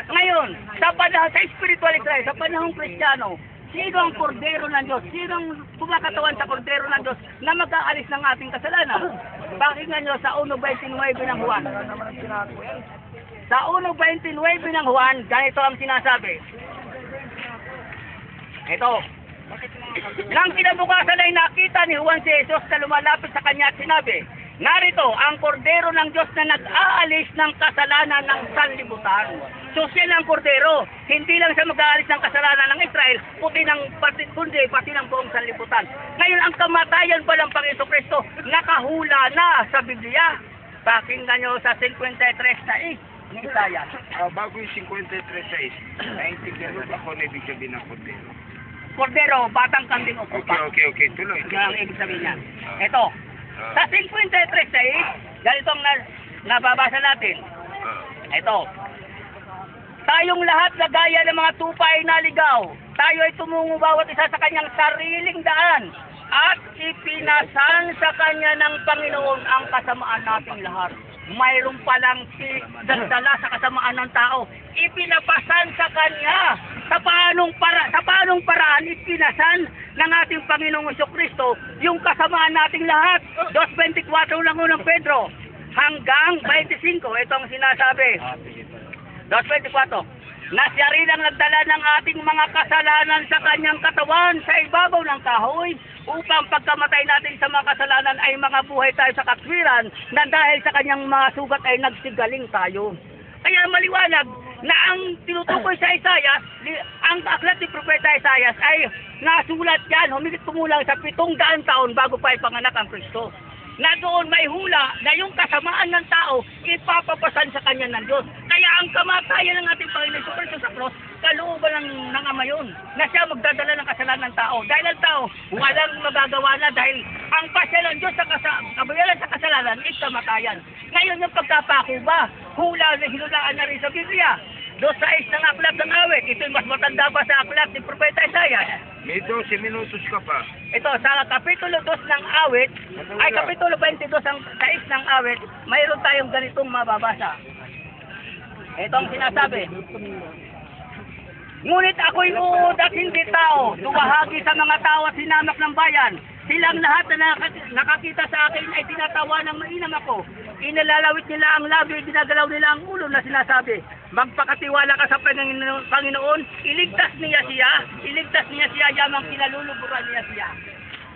Ngayon, sa spiritual Israel, sa panahong Kristiyano, sino ang kordero ng Diyos? Sino ang kumakatawan sa kordero ng Diyos na mag-aalis ng ating kasalanan? Pakinggan nyo sa 1.29 ng Juan. Sa 1.29 ng Juan, ganito ang sinasabi. Ito. Nang kinabukasan ay nakita ni Juan si Jesus na lumalapit sa kanya at sinabi, narito ang kordero ng Diyos na nag-aalis ng kasalanan ng sanlibutan. So siya lang kordero, hindi lang siya mag-aalis ng kasalanan ng Israel, kundi pati ng buong sanlibutan. Ngayon ang kamatayan pa ng Panginoon Kristo, nakahula na sa Biblia. Pakinggan nyo sa 53:6 ni Isaiah. Bago yung 53:6, naintindihan mo ako na ibig sabihin ng kordero. Kordero, batang kambing o pupa. Okay, tuloy. Yan ang ibig sabihin niya. Ito, sa 53:6, ganito ang nababasa natin. Ito, tayong lahat na gaya ng mga tupa ay naligaw. Tayo ay tumungo bawat isa sa kanyang sariling daan at ipinasan sa kanya ng Panginoon ang kasamaan nating lahat. Mayroon palang dagdala sa kasamaan ng tao. Ipinapasan sa kanya. Sa paanong paraan ipinasan ng ating Panginoong Jesucristo yung kasamaan nating lahat. 2:24 lang unang Pedro hanggang 25. Ito ang sinasabi. 2:24. Na siya rin ang nagdala ng ating mga kasalanan sa kanyang katawan sa ibabaw ng kahoy upang pagkamatay natin sa mga kasalanan ay mga buhay tayo sa katwiran na dahil sa kanyang mga sugat ay nagsigaling tayo. Kaya maliwanag na ang tinutukoy sa Isaiah, ang aklat ni Propeta Isaiah ay nasulat yan, humigit kumulang sa 700 taon bago pa ipanganak ang Kristo. Na doon may hula na yung kasamaan ng tao ipapapasan sa kanya ng Diyos. Kaya ang kamatayan ng ating Panginoon Kristo sa cross, kalooban ng Ama yun, na siya magdadala ng kasalanan ng tao. Dahil ang tao, walang magagawa na dahil ang pasya ng Diyos sa kabayaran sa kasalanan ay kamatayan. Ngayon yung pagkapako ba, hula na hinulaan na rin sa Biblia. 2:6 ng aklat ng awit. Ito yung mas matanda pa sa aklat ni Propeta Isaiah. May 12 minutos ka pa. Ito, sa Kapitulo 2 ng awit, ay Kapitulo 22 ng 6 ng awit, mayroon tayong ganitong mababasa. Ito ang sinasabi. Ngunit ako'y uod at hindi tao, tumahagi sa mga tao at sinamak ng bayan. Silang lahat na nakakita sa akin ay tinatawa ng mainam ako. Inalalawit nila ang labi, ginagalaw nila ang ulo na sinasabi, magpakatiwala ka sa Panginoon, iligtas niya siya, yamang kinaluluburan niya siya.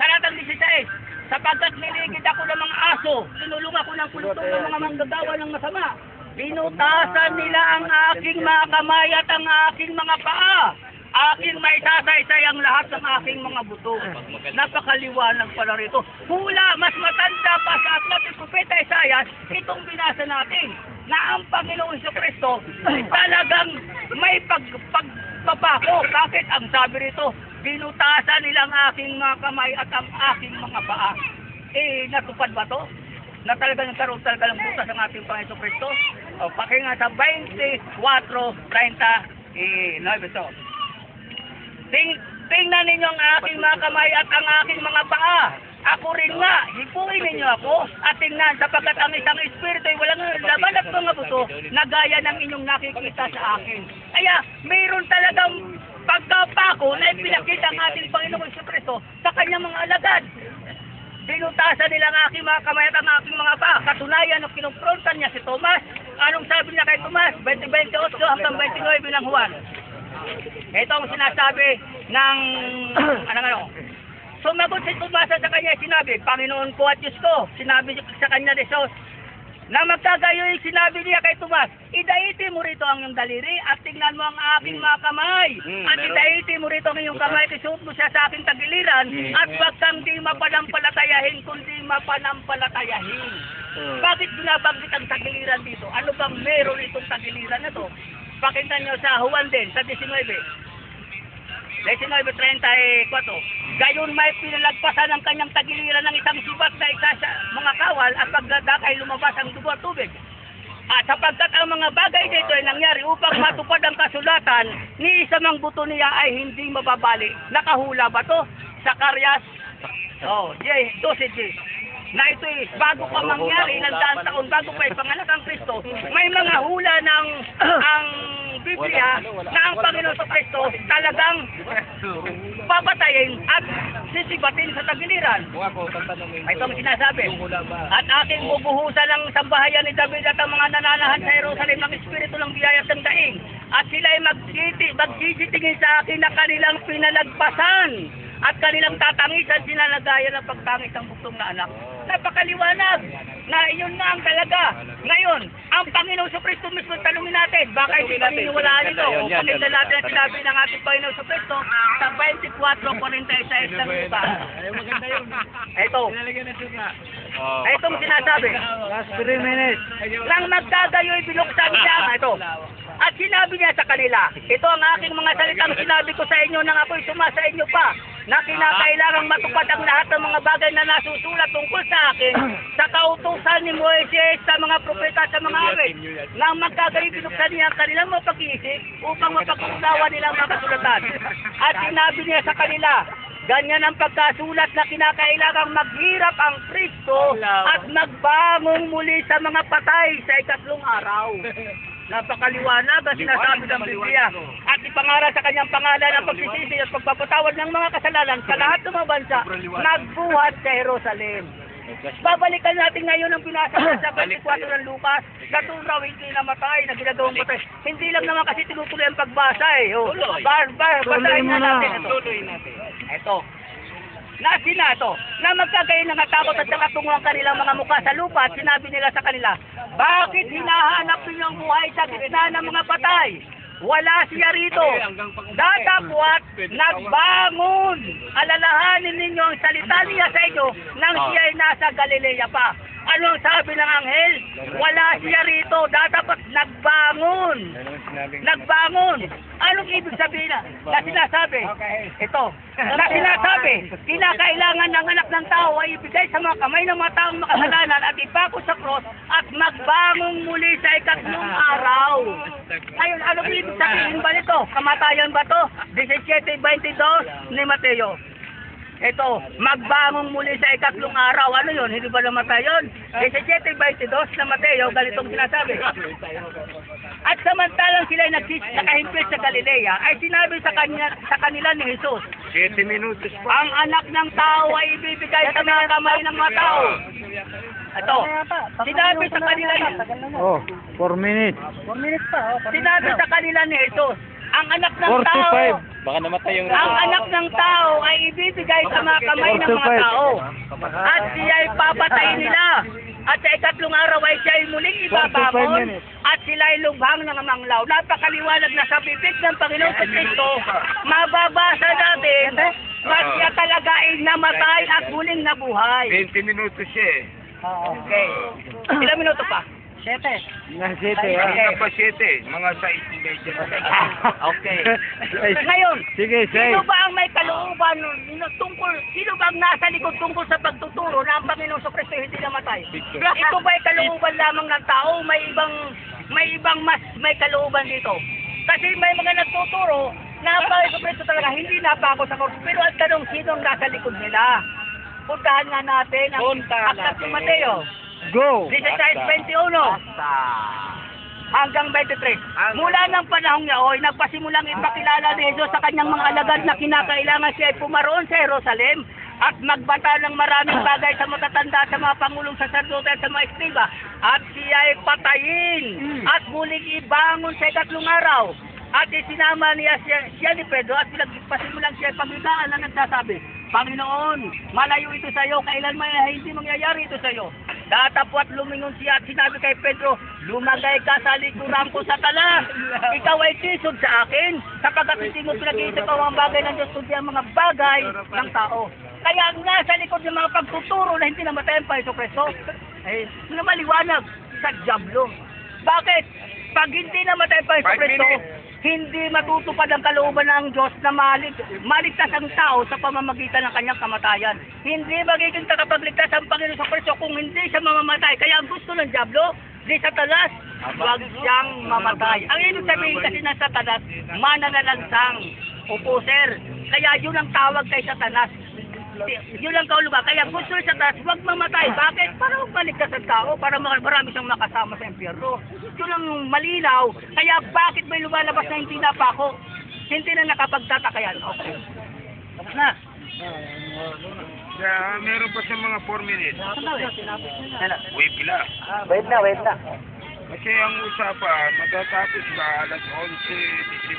Talatang 16, sapagkat niligid ako ng mga aso, tinulong ako ng kulutong ng mga manggagawa ng masama. Binutasan nila ang aking mga kamay at ang aking mga paa. Aking maitasaysay ang lahat ng aking mga buto. Napakaliwanag pala rito. Hula, mas matanda pa sa aklat ni Propeta Isaias, itong binasa natin, na ang Panginoong Jesucristo talagang may pagpapako. Bakit? Ang sabi rito, binutasan nila ang aking mga kamay at ang aking mga paa. Natupad ba to? Na talaga nagkaroon talaga ng butas ang ating Panginoong Jesucristo? O, pakinggan sa 24:30 ito. Tingnan ninyo ang aking mga kamay at ang aking mga paa. Ako rin nga, hipuin ninyo ako at tingnan sapagkat ang isang espiritu ay walang laban at mga buto na gaya ng inyong nakikita sa akin. Kaya mayroon talagang pagkapako na ipinakita ang ating Panginoong Jesucristo sa kanyang mga alagad. Binutasan nila ang aking mga kamay at ang aking mga paa. Katunayan nung kinumprontan niya si Tomas, anong sabi niya kay Tomas? 20:28 hanggang 29 ng Juan. Ito ang sinasabi ng sumagot si Tomas sa kanya, sinabi, Panginoon ko at Diyos ko. Sinabi sa kanya ni Jesus na magkagayoy, sinabi niya kay Tomas, idaiti mo rito ang iyong daliri at tingnan mo ang aking mga kamay. At idaiti mo rito ang iyong kamay, isuot mo siya sa aking tagiliran at wag kang di mapanampalatayahin kundi mapanampalatayahin. Bakit binabanggit ang tagiliran dito? Ano bang meron itong tagiliran na to? Pakinggan nyo sa Juan din, sa 19:34. Gayon may pinalagpasan ng kanyang tagiliran ng isang sibat na isa sa mga kawal at pagdadak ay lumabas ang dugo at tubig. At sapagkat ang mga bagay dito ay nangyari upang matupad ang kasulatan, ni isa mang buto niya ay hindi mababali. Nakahula ba to? Zacarias 12:G. Na ito bago pa mangyari, ilang daang taon bago pa ipanganak ang Kristo, may mga hula ng ang Biblia na ang Panginoon sa Kristo talagang papatayin at sisibatin sa tagiliran. Ito ang sinasabi. At aking bubuhusan ng sambahayan ni David at ang mga nananahan sa Jerusalem ng Espiritu ng biyaya at ng daing. At sila ay magsisitingin sa akin na kanilang pinalagpasan at kanilang tatangisan sinalagayan ng pagtangis ng buktong na anak. Napakaliwanag na iyon na ang talaga. Ngayon, ang Panginoong Jesucristo mismo tanungin natin, baka hindi paniniwalaan ito. O pakinggan natin ang sinabi ng ating Panginoong Jesucristo sa 24:46 ng lupa. Ito. Itong sinasabi. Last 3 minutes. Nang magkagayoy binuksan niya. Ito. At sinabi niya sa kanila, ito ang aking mga salitang sinabi ko sa inyo nang ako'y sumasa inyo pa, na kinakailangang matupad ang lahat ng mga bagay na nasusulat tungkol sa akin sa kautusan ni Moises, sa mga propeta, sa mga awit. Nang magkagayoy binuksan niya ang kanilang mga pag-iisip upang mapag-unawa nilang mga kasulatan. At sinabi niya sa kanila, ganyan ang pagkasulat na kinakailangang maghirap ang Kristo at magbangong muli sa mga patay sa ikatlong araw. Napakaliwanag ang sinasabi ng Biblia. At ipangaral sa kanyang pangalan ang pagsisisi at pagpapatawad ng mga kasalanan sa lahat ng mga bansa, nagbuhat sa Jerusalem. Babalikan natin ngayon ang binasa sa 24 ng Lucas, na raw hindi namatay, na ginagawang patay. Hindi lang naman kasi tinutuloy ang pagbasa basahin na natin ito. Ito. Nasina ito, na magkagayon ng takot at nakatungo ang kanilang mga mukha sa lupa at sinabi nila sa kanila, bakit hinahanap ninyo ang buhay sa gitna ng mga patay? Wala siya rito. Datapwat nagbangon. Alalahanin ninyo ang salita niya sa inyo nang siya ay nasa Galilea pa. Ano ang sabi ng anghel? Wala siya rito. Dapat nagbangon. Nagbangon. Anong ibig sabihin na sinasabi? Ito. Na sinasabi, kinakailangan ng anak ng tao ay ibigay sa mga kamay ng mga taong makasalanan at ipako sa cross at magbangong muli sa ikatlong araw. Ngayon, anong ibig sabihin ba nito? Kamatayan ba to? 17:22 ni Mateo. Ito, magbangong muli sa ikatlong araw. Ano yun? Hindi ba namatay yun? 17:22 na Mateo, ganitong sinasabi. At samantalang sila ay nakahimpit sa Galilea, ay sinabi sa kanila ni Jesus, 7 minutos pa. ang anak ng tao ay ibibigay sa mga kamay ng mga tao. Ito, sinabi sa kanila ni Oh, 4 minutes. sinabi sa kanila ni Jesus, ang anak ng 4 to tao, 5. Baka namatay yung ang anak ng tao ay ibibigay sa mga kamay ng mga tao. At siya ay papatay nila. At sa ikatlong araw ay siya ay muling ibabangon. At sila ay lubhang ng manglaw. Napakaliwanag na sa bibig ng Panginoon Kristo, mababasa natin na siya talaga ay namatay at muling nabuhay. 20 minutos siya eh. Okay. Ilang minuto pa? 7. Na 7. Kanina pa 7, mga 6:30 Okay. Ngayon, Sige, sino 6. ba ang may kalooban tungkol, sino ba ang nasa likod tungkol sa pagtuturo na ang Panginoon sa Kristo hindi namatay? Ito ba ay kalooban lamang ng tao? May ibang mas may kalooban dito. Kasi may mga nagtuturo na ang Panginoon sa Kristo talaga hindi napako sa korpo. Pero ang tanong, sino ang nasa likod nila? Puntahan nga natin ang Aklat ni Mateo. Go! 16:21 hanggang 23. Mula ng panahong yaoy, nagpasimulang ipakilala ni Jesus sa kanyang mga alagad na kinakailangan siya ay pumaroon sa Jerusalem at magbanta ng maraming bagay sa matatanda, sa mga pangulong saserdote at sa mga eskriba. At siya ay patayin at muling ibangon sa ikatlong araw. At isinama niya siya ni Pedro at pinagpasimulang siya ay pagbigaan na nagsasabi, Panginoon, malayo ito sa iyo, kailanman ay hindi mangyayari ito sa iyo. Datapwat lumingon siya at sinabi kay Pedro, lumagay ka sa likuran ko sa talas. Ikaw ay tisod sa akin, sapagkat hindi mo pinag-iisip ang mga bagay ng Diyos, kundi ang mga bagay ng tao. Kaya nga sa likod ng mga pagtuturo na hindi namatay ang Panginoon Kristo, ay maliwanag sa dyablo. Bakit? Pag hindi namatay ang Panginoon Kristo, hindi matutupad ang kalooban ng Diyos na maligtas ang tao sa pamamagitan ng kanyang kamatayan. Hindi magiging takapagligtas ang Panginoon sa Kristo kung hindi siya mamamatay. Kaya ang gusto ng Diablo, di Satanas, huwag siyang mamatay. Ang ibig sabihin kasi ng Satanas, mananalansang, opposer. Kaya yun ang tawag kay Satanas. Yun lang kaulugan. Kaya gusto sa taas, huwag mamatay. Bakit? Para magbaligtas ang tao, para marami siyang makasama sa impyerno. Yun ang malinaw. Kaya bakit may lumalabas na hindi napako? Hindi na nakapagtatakayan. Okay. Tapos na. Kaya meron pa siya mga 4 minutes. Wait lang. Wait na. Kasi ang usapan, matatapos ba alas 11:19.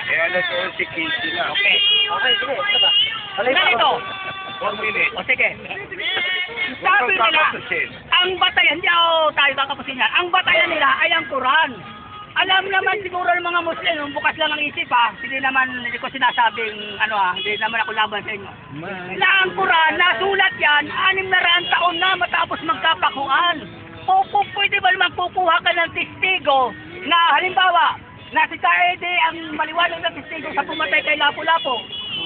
Eh alas 11:15 lang. Okay. Okay, sige. Ito ba? Ganito. 4 minutes. O sige. Sabi nila, ang batayan, hindi ako tayo kakapusin yan. Ang batayan nila ay ang Quran. Alam naman siguro ng mga Muslim, bukas lang ang isip hindi ko sinasabing hindi naman ako laban sa inyo. Na ang Quran, nasulat yan, 600 taon na matapos magkapakuan. Pwede ba naman kukuha ka ng testigo na halimbawa, na si Kaede ang maliwanag na testigo sa pumatay kay Lapu-Lapu.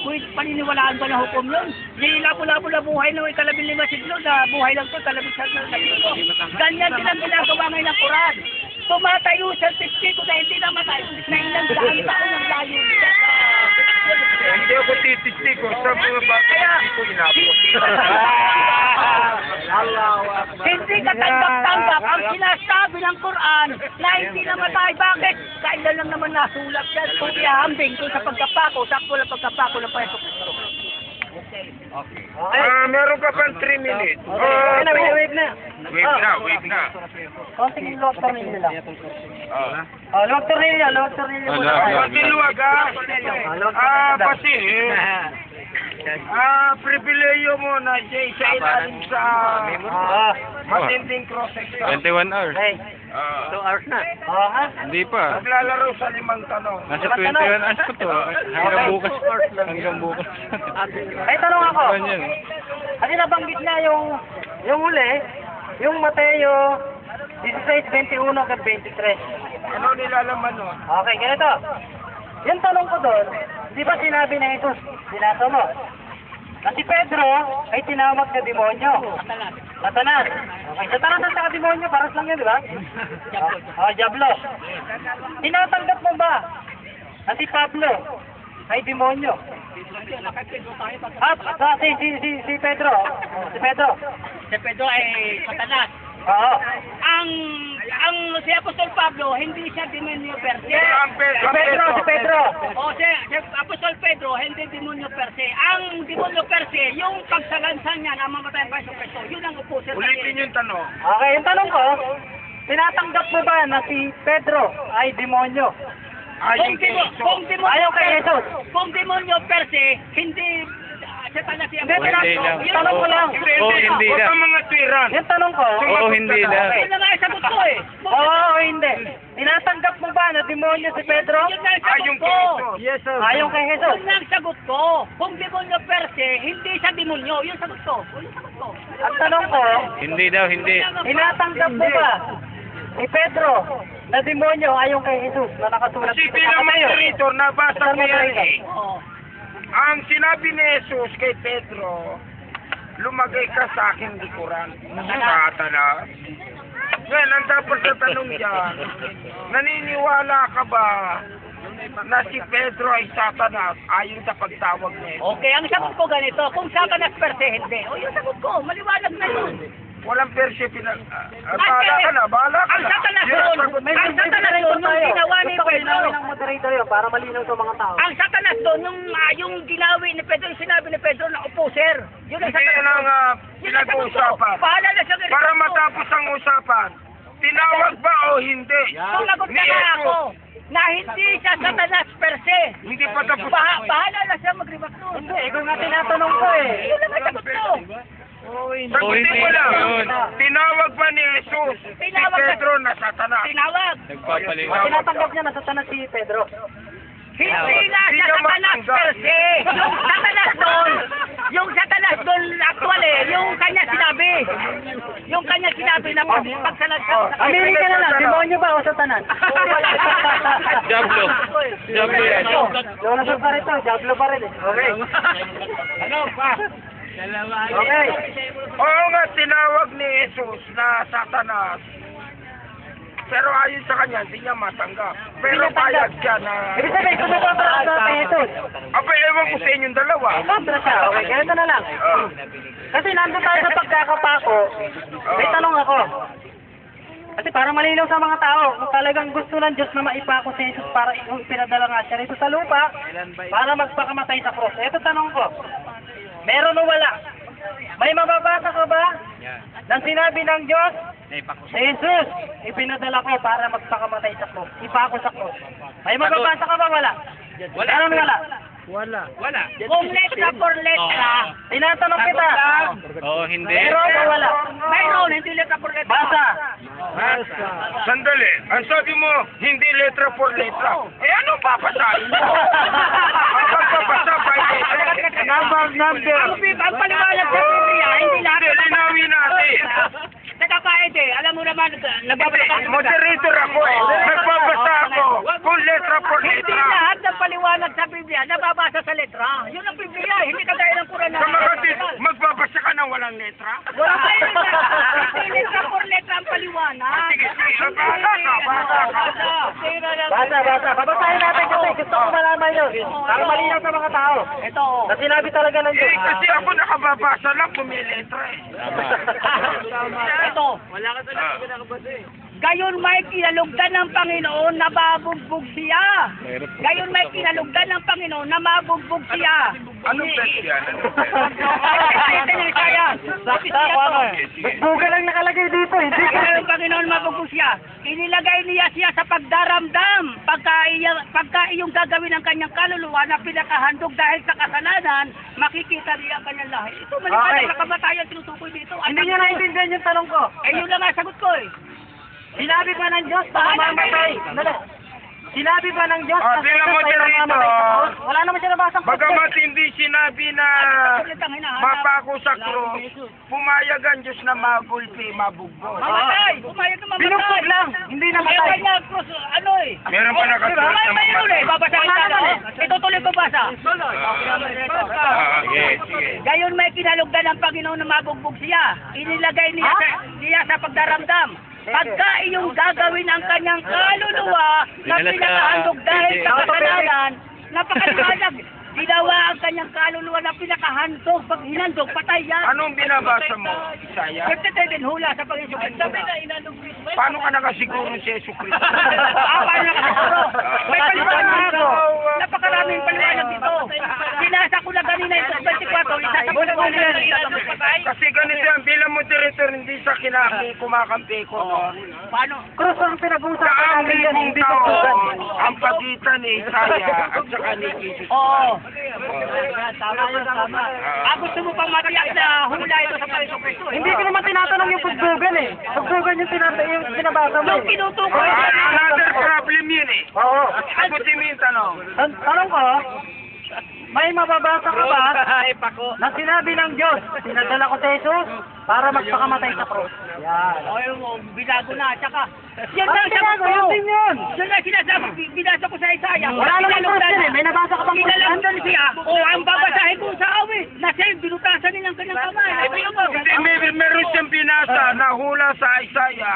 Pwede paniniwalaan ba na hukom yun? Di Lapu-Lapu na buhay ng 15 siglo, na buhay lang ito, 15 siglo. Ganyan din ang ginagawa ngayon ng Quran. Tumatayo sa testigo na hindi namatay, na ilang daan taon ang layo niya. Hindi ako titistik ko sa mga bata hindi ko inapos. Hindi ka tanggap-tanggap ang sinasabi ng Quran na hindi namatay. Bakit? Kailan lang naman nasulat yan kung ihambing kung sa pagkapako, sakto lang pagkapako ng Panginoon Kristo. Meron ka pang 3 minutes. Wait na. Wait na. Konting luwag tornilyo lang. Luwag tornilyo. Pati luwag kasi pribileyo mo na siya isa ilalim sa matinding cross-section. 21 hours. 2 hours na. Hindi pa. Naglalaro sa 5 tanong. Nasa 21 hours pa to. Hanggang bukas. Ay, tanong ako. Ganyan. Kasi nabanggit na yung huli, yung Mateo 16:21 hanggang 23. Ano nilalaman nun? Okay, ganito. Yung tanong ko doon, di ba sinabi na ito, binato mo, na si Pedro ay tinawag na demonyo. Satanas. Okay, Satanas at saka demonyo, paras lang yun, di ba? Diablo. Tinatanggap mo ba na si Pablo ay demonyo? Si Pedro. Si Pedro. Si Pedro ay Satanas. Oo. Ang ang si Apostol Pablo, hindi siya demonyo per se. Ang Pedro. Si Pedro. O si Apostol Pedro, hindi demonyo per se. Ang demonyo per se, yung pagsalansan niya na mamatay pa sa Kristo, yun ang opposite. Ulitin yung tanong. Okay, yung tanong ko, tinatanggap mo ba na si Pedro ay demonyo? Ayon kay Kung demonyo Ayaw kay Jesus. Kung demonyo per se, hindi Satanas siya. Hindi, tanong ko lang. Oo, hindi Huwag lang. kang mga tiran. Yung tanong ko, Oo, hindi lang. Yun na nga yung sagot ko eh. oo o hindi. Tinatanggap mo ba na demonyo si Pedro? Yun na yung Ayon sagot kay ko. Jesus. Yes, sir. Ayaw kay Jesus. Yun na ang sagot ko. Kung demonyo per se, hindi siya demonyo. Yung sagot ko. Yung sagot ko. Ang tanong ko, Hindi daw, hindi. tinatanggap mo ba ni Pedro na demonyo ayon kay Jesus na nakasulat Kasi sa bilang Mateo? moderator, nabasa ko yan eh. Oo. Ang sinabi ni Jesus kay Pedro, lumagay ka sa aking likuran. Satanas. Well, ang dapat sa tanong dyan, naniniwala ka ba na si Pedro ay Satanas ayon sa pagtawag niya? Okay, ang sagot ko ganito. Kung Satanas per se, hindi. O yung sagot ko, maliwanag na yun. Walang persye bahala ka na, bahala ka Ang na. Satanas Yes, doon, sagot- ang Satanas doon, yung ginawa ni Gusto ko Pedro. linawin ng moderator yun para malinaw sa mga tao. Ang Satanas doon, yung ginawi ni Pedro, yung sinabi ni Pedro na opposer. Yun ang Hindi Satanas yun ang Yun ang sagot ko. pinag-uusapan. Bahala na siya. Para matapos ang usapan, tinawag ba o hindi? Sumagot Ni na nga Jesus. ako na hindi siya Satanas per se. Hindi pa tapos. Bahala na siya mag-react doon. Hindi, ikaw nga tinatanong ko eh. Yun ang sagot ko. Sagutin hindi mo lang. yun. Tinawag ba ni Jesus si Tinawag na- Pedro na Satanas? Tinawag. Nagpapaliwanag. Tinatanggap niya na satanas si Pedro. Hindi nga Hindi siya naman Satanas tanggap. per se. Yung Satanas doon actual eh, yung kanya sinabi. Yung kanya sinabi na pagsalansan. Aminin ka na lang, demonyo ba o satanas? Diablo. Diablo yan. Jonathan pa rin to, Diablo pa rin eh. Okay. Okay. Oo nga, tinawag ni Jesus na Satanas. Pero ayon sa kanya, hindi niya matanggap. Pero payag siya na... Ibig sabihin, kumukha sa kay Jesus. Aba, ewan ko sa inyong dalawa. Kontra siya, okay, ganito na lang. Oh. Kasi nandun tayo sa pagkakapako, may tanong ako. Kasi para malinaw sa mga tao, kung talagang gusto ng Diyos na maipako si Jesus para pinadala nga siya rito sa lupa, para magpakamatay sa cross. Ito tanong ko, meron o wala? May mababasa ka ba ng sinabi ng Diyos? Si Jesus, ipinadala ko para magpakamatay sa cross. Ipako sa cross. May mababasa ka ba? Wala. Meron wala. Kung letra por letra, Tinatanong kita. Oo, hindi. Meron o wala? mayroon, hindi letra por letra. Basa. Sandali, ang sabi mo, hindi letra por letra. Eh, anong papasahin mo? Ang pagpapasa by letra. Number. Ang paliwanag sa Biblia, hindi lahat. Hindi, linawin natin. Nagkakaede, alam mo naman, nagbabasa Moderator ako eh. Nagbabasa ako kung letra por Hindi letra. lahat ng paliwanag sa Biblia nababasa sa letra. Yun ang Biblia, hindi kagaya ng Quran na. Sa mga kapatid, magbabasa ka ng walang letra? Wala pa yun. Hindi letra por letra ang paliwanag. Sige, basa ka, basa ka. Basa. Babasahin natin kasi gusto ko malaman yun. Para malinaw sa mga tao. Ito. Na sinabi talaga ng Diyos. Eh, kasi ako nakababasa lang kung may letra eh. Ito. Gayon may kinalugdan ng Panginoon na mabugbog siya. Gayon may kinalugdan ng Panginoon na mabugbog siya. Anong verse yan? Buga lang nakalagay dito. Hindi ka. Gayon Panginoon mabugbog siya. Inilagay niya siya sa pagdaramdam. Pagka iyong gagawin ang kanyang kaluluwa na pinakahandog dahil sa kasalanan, makikita niya ang kanyang lahi. Ito maliwanag Okay. na kamatayan tinutukoy dito. Hindi niyo naintindihan yung tanong ko. Eh yun lang ang sagot ko eh. Sinabi ba ng Diyos na mamamatay? Sinabi ba ng Diyos na tingnan mo ay dito. mamamatay sa cross? Wala naman siya nabasang Bagamat hindi sinabi na Salitang hinahanap. mapako sa krus, pumayag ang Diyos na magulpi, mabugbog. Mamatay! Pumayag na mamatay! Binugbog lang, hindi namatay. Kaya kanya, cross, ano eh? Meron pa nakasulat na Mayroon eh, babasahin Wala natin. naman Itutuloy ko basa. Sige, sige. Gayon may kinalugdan ng Panginoon na mabugbog siya. Inilagay niya sa pagdaramdam. Pagka iyong gagawin ang kanyang kaluluwa na Dinala sa pinakahandog dahil sa TV. kasalanan, napakaliwanag. ginawa ang kanyang kaluluwa na pinakahandog. Pag hinandog, patay yan. Anong binabasa mo, Isaya? Pagkatay din hula sa Panginoon Kristo. Paano ka nakasiguro si Yesu Cristo? Paano nakasiguro? May paliwanag ako. Napakaraming paliwanag dito. Binasa ko na kanina ito, 24, isa sa paliwanag. Kasi ganito yan, bilang moderator, hindi sa kumakampi ko. No? Paano? Krus ang pinag-uusapan Sa namin yan, aming hindi tao, tutugan. ang pagitan ni Isaya at saka ni Jesus. Oo. Tama yun, tama. Gusto mo pang matiyak na hula ito sa Panginoon Kristo. Hindi ko naman tinatanong yung pagdugan eh. Pagdugan yung binabasa mo Yung eh. tinutukoy Another problem yun eh. Oo. Sagutin mo yung tanong. Tanong ko, may mababasa ka ba na sinabi ng Diyos, pinadala ko si Jesus para magpakamatay sa cross? Yan. Ayaw mo, binago na, tsaka. Yan Ano lang sinabi? sabi ko. Yun yun. Yan lang sinasabi, binasa ko sa Isaya. Wala naman cross yun eh. May nabasa ka pang cross. Inalandan siya. O, ang babasahin ko sa awit. Na siya, binutasan nilang kanyang kamay. Hindi, meron siyang binasa na hula sa Isaya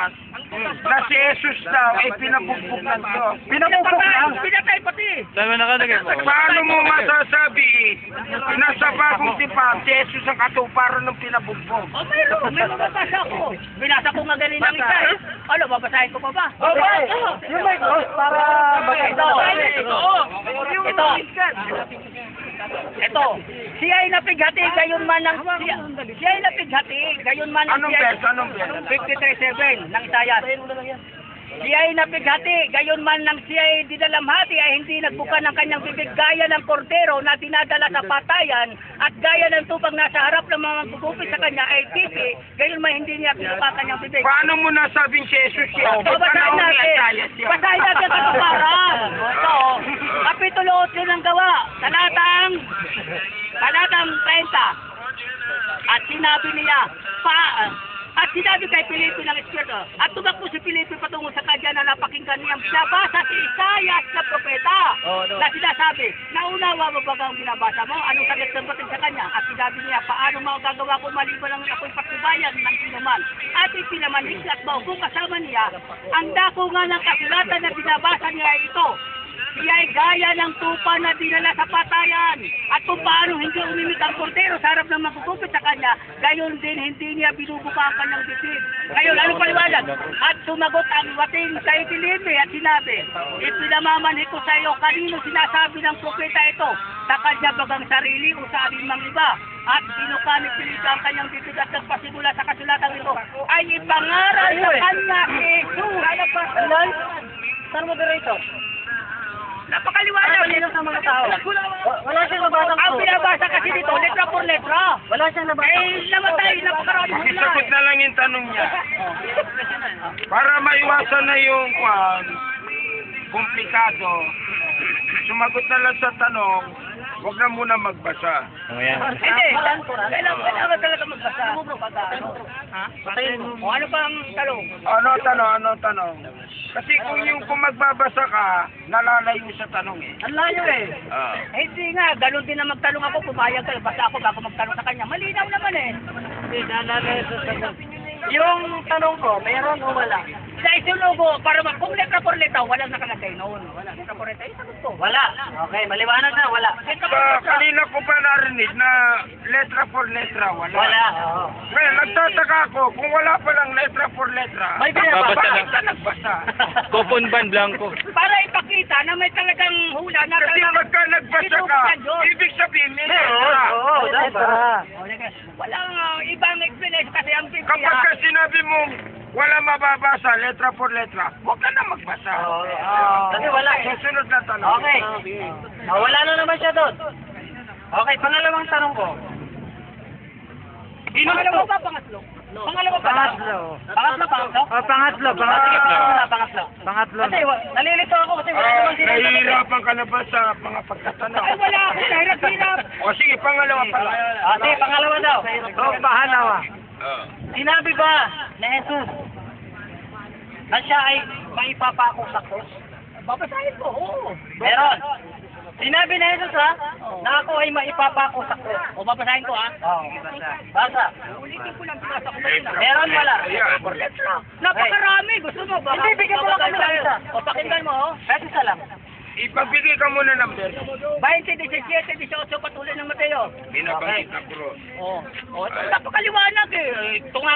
na si Jesus daw ay pinabugbog ng Diyos. Pinapupok lang. Pinatay pati. Saan mo nakalagay mo? Paano mo masasabi na sa bagong tipan si Jesus ang katuparan ng pinabugbog? O, mayroon. May mababasa ko. Binasa ko nga galing ng isa eh. Ano, babasahin ko pa ba? Okay. Yung may cross para Ito. Ito. Siya ay napighati gayon man ng siya ay napighati gayon man ng Anong verse? Anong verse? 53:7 ng Isaiah. Siya ay napighati gayon man ng siya ay dinalamhati ay hindi nagbuka ng kanyang bibig gaya ng kordero na dinadala sa patayan at gaya ng tupang nasa harap ng mga gugupit sa kanya ay pipi gayon man hindi niya binuka kanyang bibig. Paano mo nasabing si Jesus yan? Babasahin natin. Basahin natin sa tuparan. Ito, Kapitulo 8 ng Gawa, talatang 30. At sinabi niya, at sinabi kay Filipe ng Espiritu, at tumakbo si Filipe patungo sa kanya na napakinggan niyang binabasa si Isaias na propeta. Na sinasabi, naunawa mo ba ang binabasa mo? Anong sagot ng bating sa kanya? At sinabi niya, paano magagawa ko maliban ang ako'y patnubayan ng sinuman? At ipinamanhik at maupo kasama niya, ang dako nga ng kasulatan na binabasa niya ay ito. Siya ay gaya ng tupa na dinala sa patayan. At kung paano hindi umimik ang kordero sa harap ng magugupit sa kanya, gayon din hindi niya binubuka ang kanyang bibig. Ngayon, ano paliwanag? At sumagot ang wating kay Filipe at sinabi, ipinamamanhik ko sa iyo kanino sinasabi ng propeta ito, sa kanya bagang sarili o sa alimang iba. At binuka ni Filipe ang kanyang bibig at nagpasimula sa kasulatan ito, ay ipangaral sa kanya Jesus. Saan mo dito? Napakaliwanag Ano sa mga tao? Wala siyang nabasang Ang cross. binabasa kasi dito, letra por letra. Wala siyang nabasang Eh, namatay, napakaraming hula. Isagot na lang yung tanong niya. Para maiwasan na yung komplikado, sumagot na lang sa tanong, huwag na muna magbasa. Oh, yan. Hindi, kailangan talaga magbasa. Ha? O ano pa ang talong? Ano tanong? Kasi kung magbabasa ka, nalalayo sa tanong eh. Ang layo eh. Eh, hindi nga, ganun din na magtanong ako, pumayag kayo, basta ako bago magtanong sa kanya. Malinaw naman eh. Hindi, nalalayo sa tanong. Yung tanong ko, meron o wala? Sa isinugo, para kung letra por letra, walang nakalagay noon. Wala, letra por letra, isagot ko. Wala. Okay, maliwanag na, wala. Letra por letra. Kanina ko pa narinig na letra for letra, wala. Wala. Well, nagtataka ako, kung wala palang letra for letra, May binabasa. bakit ka nagbasa? Coupon ban blanco. Para ipakita na may talagang hula na Kasi talagang pagka nagbasa ka, ibig sabihin may letra. Oo, letra. walang ibang explanation kasi ang Kapag Biblia. ka sinabi mong wala mababasa, letra for letra, huwag ka na magbasa. Kasi wala. Susunod na tanong. Okay. Wala na naman siya doon. Okay, pangalawang tanong ko. Pangalawa ba, pangatlo? Pangalawa ba? Pangatlo. Pangatlo? Pangatlo. Sige, pangatlo. Pangatlo. Kasi nalilito ako kasi wala naman sila. Nahihirapan ka na ba sa mga pagtatanong? Ay, wala ako. Nahirap-hirap. O sige, pangalawa pala. Sige, pangalawa daw. Pangalawa. Sinabi ba na Jesus na siya ay maipapako sa krus? Babasahin ko, oo. Meron. Sinabi na Jesus na ako ay maipapako sa krus. O, babasahin ko, ha? Oo. Basa. Ulitin ko lang, pinasa ko lang. Meron wala. Napakarami. Gusto mo ba? Hindi, bigyan ko lang kami ng isa. O, pakinggan mo, oh. Kahit isa lang. Ipagbigay ka muna ng verse. 20, 17, 18, patuloy ng Mateo. Binabanggit na cross. Oo. Oh, napakaliwanag eh. Ito nga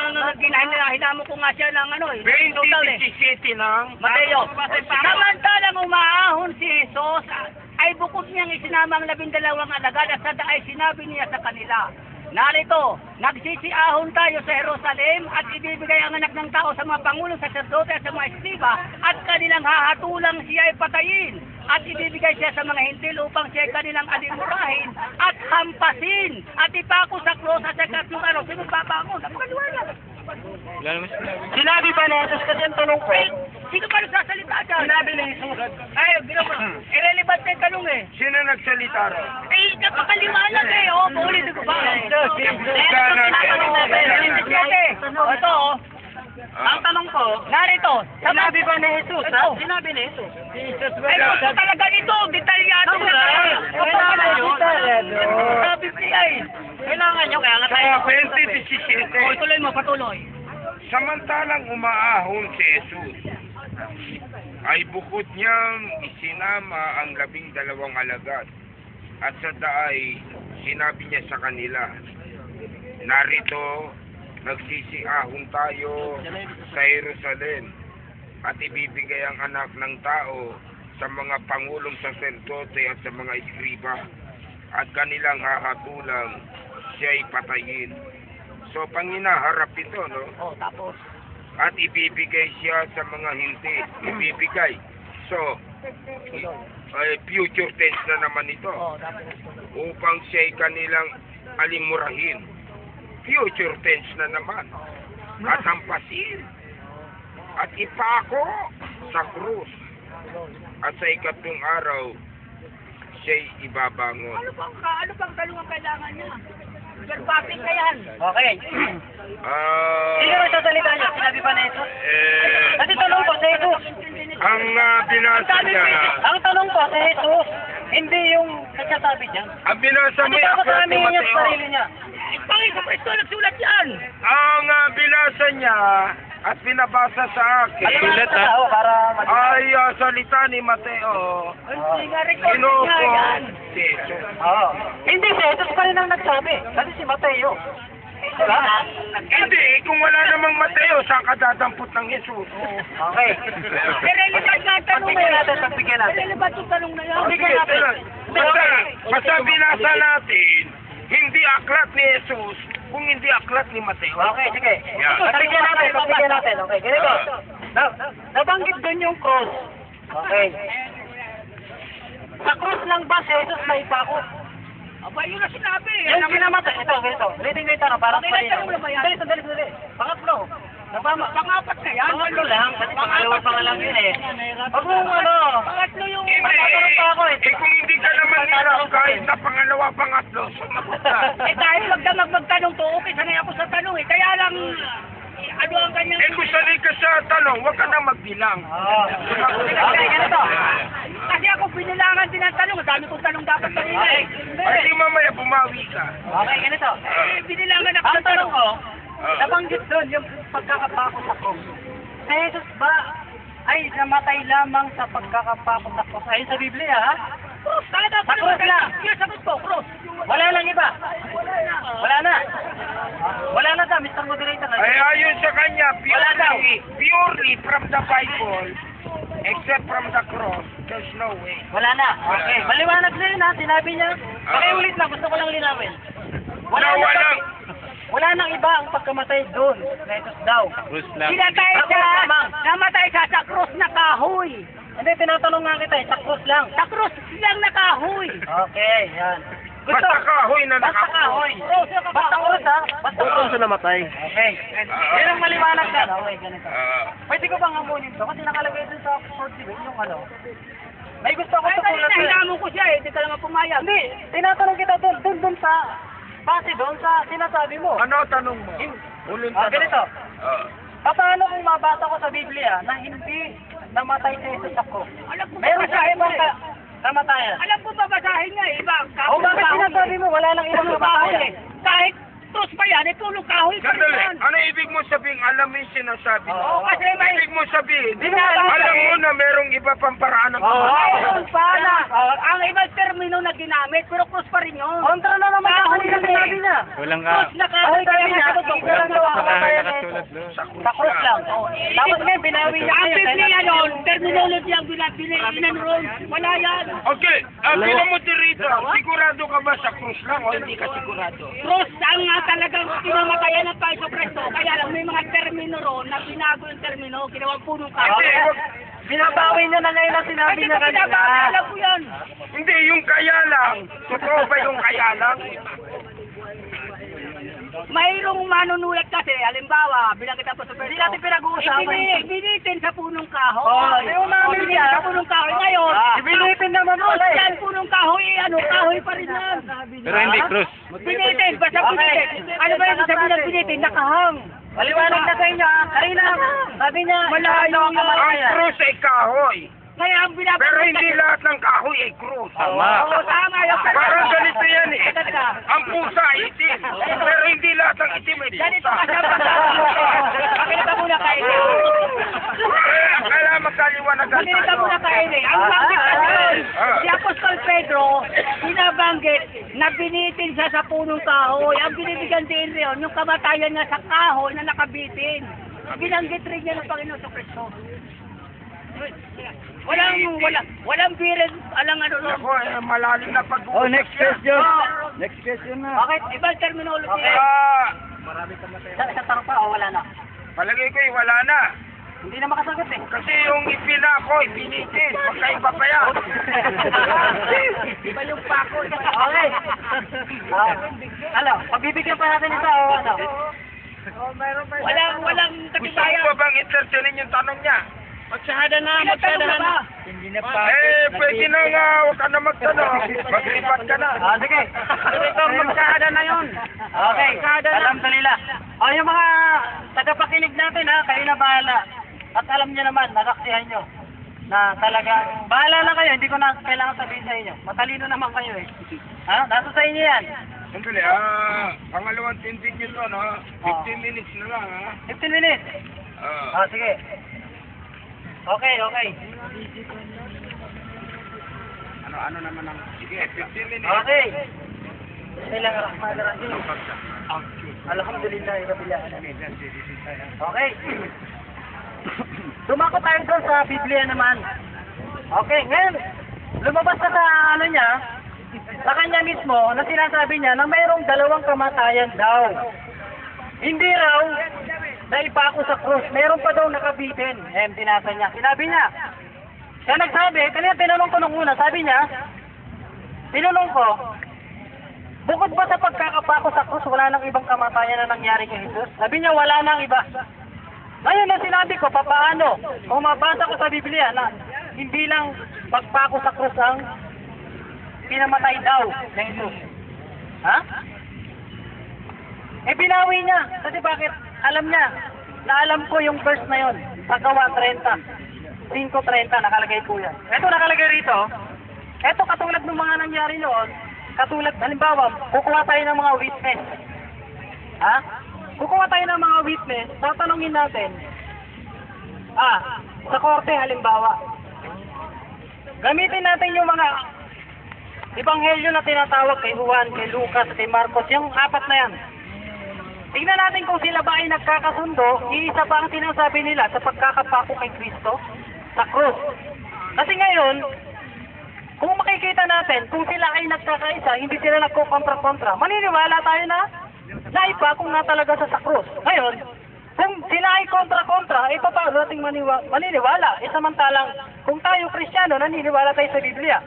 hinamo ko nga siya ng ano eh. 20-17 ng Mateo. Samantalang umaahon si Jesus, ay bukod niyang isinama ang 12 alagad at sa daay sinabi niya sa kanila, narito, nagsisiahon tayo sa Jerusalem at ibibigay ang anak ng tao sa mga pangulong saserdote at sa mga eskriba at kanilang hahatulang siya ay patayin at ibibigay siya sa mga hintil upang siya ay kanilang alimurahin at hampasin at ipako sa krus at sa katlong araw. Sino papangon? Napakaliwanag. Wala naman sinabi. Sinabi ba ni Jesus kasi ang tanong ko? Sino ba nagsasalita dyan? Sinabi ni Jesus. Ay, irrelevant na yung tanong eh. Sino nagsalita ron? Eh, napakaliwanag eh. O, paulitin ko ba? Ito, oh. Ang tanong ko, Narito. sinabi ba ni Jesus? Ito. Sinabi ni Jesus. Ay, gusto talaga ito. Detalyado na. Kailangan nyo. Sabi siya eh. Kailangan nyo, kaya nga tayo. Kaya O, 20-17. tuloy mo, patuloy. Samantalang umaahon si Jesus, ay bukod niyang isinama ang 12 alagad at sa daay sinabi niya sa kanila, narito, nagsisiahon tayo sa Jerusalem at ibibigay ang anak ng tao sa mga pangulong saserdote at sa mga eskriba at kanilang hahatulang siya'y patayin. So, panginaharap ito, no? O, tapos. At ibibigay siya sa mga hindi. Ibibigay. So, future tense na naman ito. O, tapos. Upang siya'y kanilang alimurahin. Future tense na naman. At hampasin. At ipako sa krus. At sa ikatlong araw, siya'y ibabangon. Ano bang talong ang kailangan niya? Verbatim ka yan. Okay. Sino ang sasalita niya? Sinabi ba ni Jesus? Kasi tanong ko si Jesus. Ang binasa niya, Ang tanong ko si Jesus, hindi yung nagsasabi niya. ang binasa Ano niya, ba kasama niya sa sarili niya? Panginoon Kristo nagsulat yan. ang binasa niya at pinabasa sa akin, Sulat, ha? Para ay salita ni Mateo, Hindi nga record kinuko niya yan. si Jesus. Oo. Hindi si Jesus pa rin ang nagsabi. Kasi si Mateo. Diba? Hindi, kung wala namang Mateo, saan ka dadampot ng Jesus? Okay. Irrelevant nga ang tanong Pagbigyan natin, pagbigyan natin. Irrelevant yung tanong na yan. Pagbigyan natin. Basta binasa natin, hindi aklat ni Jesus, kung hindi aklat ni Mateo. Okay, sige. Yeah. Pagbigyan natin, pagbigyan natin. Okay, ganito. Nabanggit doon yung cross. Okay. Sa cross lang ba si Jesus na ipako? Aba, yun na sinabi. Yung pinamatay. Ito, ganito. Ulitin ko yung tanong. Parang Okay, malinaw. tanong na ba yan? Dali. Pangatlo. Pangapat na yan. Pangatlo lang. Kasi pangalawa pa nga lang yun eh. Pag mo ano. Pangatlo yung... Magtatanong pa ako eh. Kung hindi ka naman nila kahit sa pangalawa, pangatlo, sumagot ka. Eh dahil wag ka magtanong to, okay, sanay ako sa tanong eh. Kaya lang, ano ang kanyang... Kung sanay ka sa tanong, huwag ka na magbilang. Okay, ganito. Kasi ako binilangan din ang tanong. Dami kong tanong dapat kanina eh. Ay, di mamaya bumawi ka. Okay, ganito. Eh, binilangan ako Ang ng tanong tanong ko, Ah. nabanggit doon yung pagkakapako sa cross. Si Jesus ba ay namatay lamang sa pagkakapako sa cross? Ayon sa Biblia, ha? Cross, talaga. Sa cross lang. Yes, sagot ko, cross. Wala lang iba. Wala na. Wala na daw, Mr. Moderator. Ay, ayon sa kanya, Wala daw. purely from the Bible, except from the cross, there's no way. Wala na. Okay. Wala na. Maliwanag na yun, ha? Sinabi niya. Pakiulit na, gusto ko lang linawin. Wala nang iba ang pagkamatay doon. Na Jesus daw. Cruz lang. Namatay siya sa cross na kahoy. Hindi, tinatanong nga kita eh, sa cross lang. Sa cross lang na kahoy. Okay, yan. Basta kahoy na Basta nakapo. kahoy. Basta cross, ha? Basta cross. namatay. Okay. Yan ang maliwanag na. Okay, ganito. Pwede ko bang hamunin to? Kasi nakalagay dun sa Fort Civil yung ano. May gusto ako Ay, sa sulat eh. hinamo ko siya eh. Hindi ka naman pumayag. Hindi, tinatanong kita doon sa, base doon sa sinasabi mo. Ano tanong mo? Uling tanong. Ganito. Ah. Paano kung mabasa ko sa Biblia na hindi namatay si Jesus sa cross? Alam ko Meron siya babasahin mo ibang eh. namatayan. Alam ko babasahin nga eh. Iba, O bakit sinasabi mo wala lang ibang namatayan? Kahit Krus pa yan, punong kahoy pa rin Sandali, yan. ano ibig mo sabihin? Alam mo yung sinasabi mo. Oo, kasi may... Ibig mo sabihin, Binabawi. alam mo na merong iba pang paraan ng Ayun pa na. Ang ibang termino na ginamit, pero krus pa rin yun. Kontra na naman sa kanila sinabi niya. Walang ka. Krus na kahoy pa rin yan. Walang nakasulat doon. Sa cross lang. Tapos ngayon, binawi niya Ang kayo. Biblia yun, terminology ang binainan ron. Wala yan. Okay, bilang mo dito, sigurado ka ba sa krus lang o hindi ka sigurado? Krus ang talagang pinamatayan ng Paiso Presto. Kaya lang may mga termino ron na binago yung termino, ginawang punong kahoy. Hindi, Binabawi niya na ngayon ang sinabi Hindi niya ko kanina. pinababa, alam ko yan. hindi, yung kaya lang. Totoo ba yung kaya lang? Mayroong manunulat kasi, halimbawa, bilang kita po sa Presto. Hindi natin pinag-uusapan. Ibinitin sa punong kahoy. Oo, yung namin Ibinitin yan. sa punong kahoy. Ngayon, Ibinipin naman Krus pala eh. yan, punong kahoy, kahoy pa rin yan. Pero hindi cross. Binitin, basta binitin. Ano ba yung sabi ng binitin? Nakahang. Maliwanag na sa inyo ha. Kanina, sabi niya, Malayo ang kamatayan. Ang krus ay kahoy. Kaya ang binabanggit Pero hindi lahat ng kahoy ay krus. Tama. Oo, tama yung Parang ganito yan eh. Ganda. Ang pusa ay itim. Pero hindi lahat ng itim ay Ganito pusa. kasi ang Pakilita muna kayo. Kailangan magkaliwanagan Pakilita tayo. muna kayo. Ang banggit kasi, si Apostol Pedro, binabanggit na binitin siya sa punong kahoy. Ang binibigyan din rin yung kamatayan niya sa kahoy na nakabitin. Binanggit rin niya ng Panginoon sa Kristo. Walang birin, alang ano ron. Ako, malalim na pag-uusap Oh, next yan. question. Next question na. Bakit? Ibang terminology. Sa tarpa o wala na? Palagay ko wala na. Hindi na makasagot eh. Kasi yung ipinako, ipinitin. Magkaiba pa yan. Iba yung pako. Okay. Ano, pagbibigyan pa natin ito o ano? Walang Gusto mo katibayan. ba bang entertainin yung tanong niya? Magsahada na. Hindi na pa. Pwede na nga. Huwag ka na magtanong. Maglipat ka na. Sige. Ito, magsahada na yun. Okay, alam sa nila. O, yung mga tagapakinig natin ha, kayo na bahala. At alam nyo naman, nakaksihan nyo. Na talaga, bahala na kayo, hindi ko na kailangan sabihin sa inyo. Matalino naman kayo eh. Ha? Nasa sa inyo yan. Sandali, pangalawang tindig nyo to, no? 15 minutes na lang, ha? 15 minutes. Sige. Okay. Ano naman ang... Sige, 15 minutes. Okay. Bismillahirrahmanirrahim. Alhamdulillah, Rabbil Alamin. Okay. Dumako tayo doon sa Biblia naman. Okay, ngayon, lumabas na sa ano niya, sa kanya mismo, na sinasabi niya na mayroong dalawang kamatayan daw. Hindi raw na ipako sa krus. Meron pa daw nakabitin. Binasa niya. Sinabi niya. Siya nagsabi, kanina tinanong ko nung una, sabi niya, tinanong ko, bukod ba sa pagkakapako sa krus, wala nang ibang kamatayan na nangyari kay Jesus? Sabi niya, wala nang iba. Ngayon na sinabi ko, papaano? Kung mabasa ko sa Biblia na hindi lang pagpako sa krus ang pinamatay daw ng Jesus. Ha? Binawi niya. Kasi bakit? Alam niya. Na alam ko yung verse na yon. Pagawa 30. 5:30 nakalagay po yan. Ito nakalagay rito. Ito katulad ng mga nangyari noon. Katulad, halimbawa, kukuha tayo ng mga witness. Ha? Kukuha tayo ng mga witness. Tatanungin natin. Sa korte halimbawa. Gamitin natin yung mga ebanghelyo na tinatawag kay Juan, kay Lucas, kay Marcos. Yung 4 na yan. Tingnan natin kung sila ba ay nagkakasundo, iisa ba ang sinasabi nila sa pagkakapako kay Kristo sa krus. Kasi ngayon, kung makikita natin, kung sila ay nagkakaisa, hindi sila nagko-kontra-kontra, maniniwala tayo na naipako nga talaga sa krus. Ngayon, kung sila ay kontra-kontra, ito pa nating maniniwala. Samantalang, kung tayo Kristiyano, naniniwala tayo sa Biblia.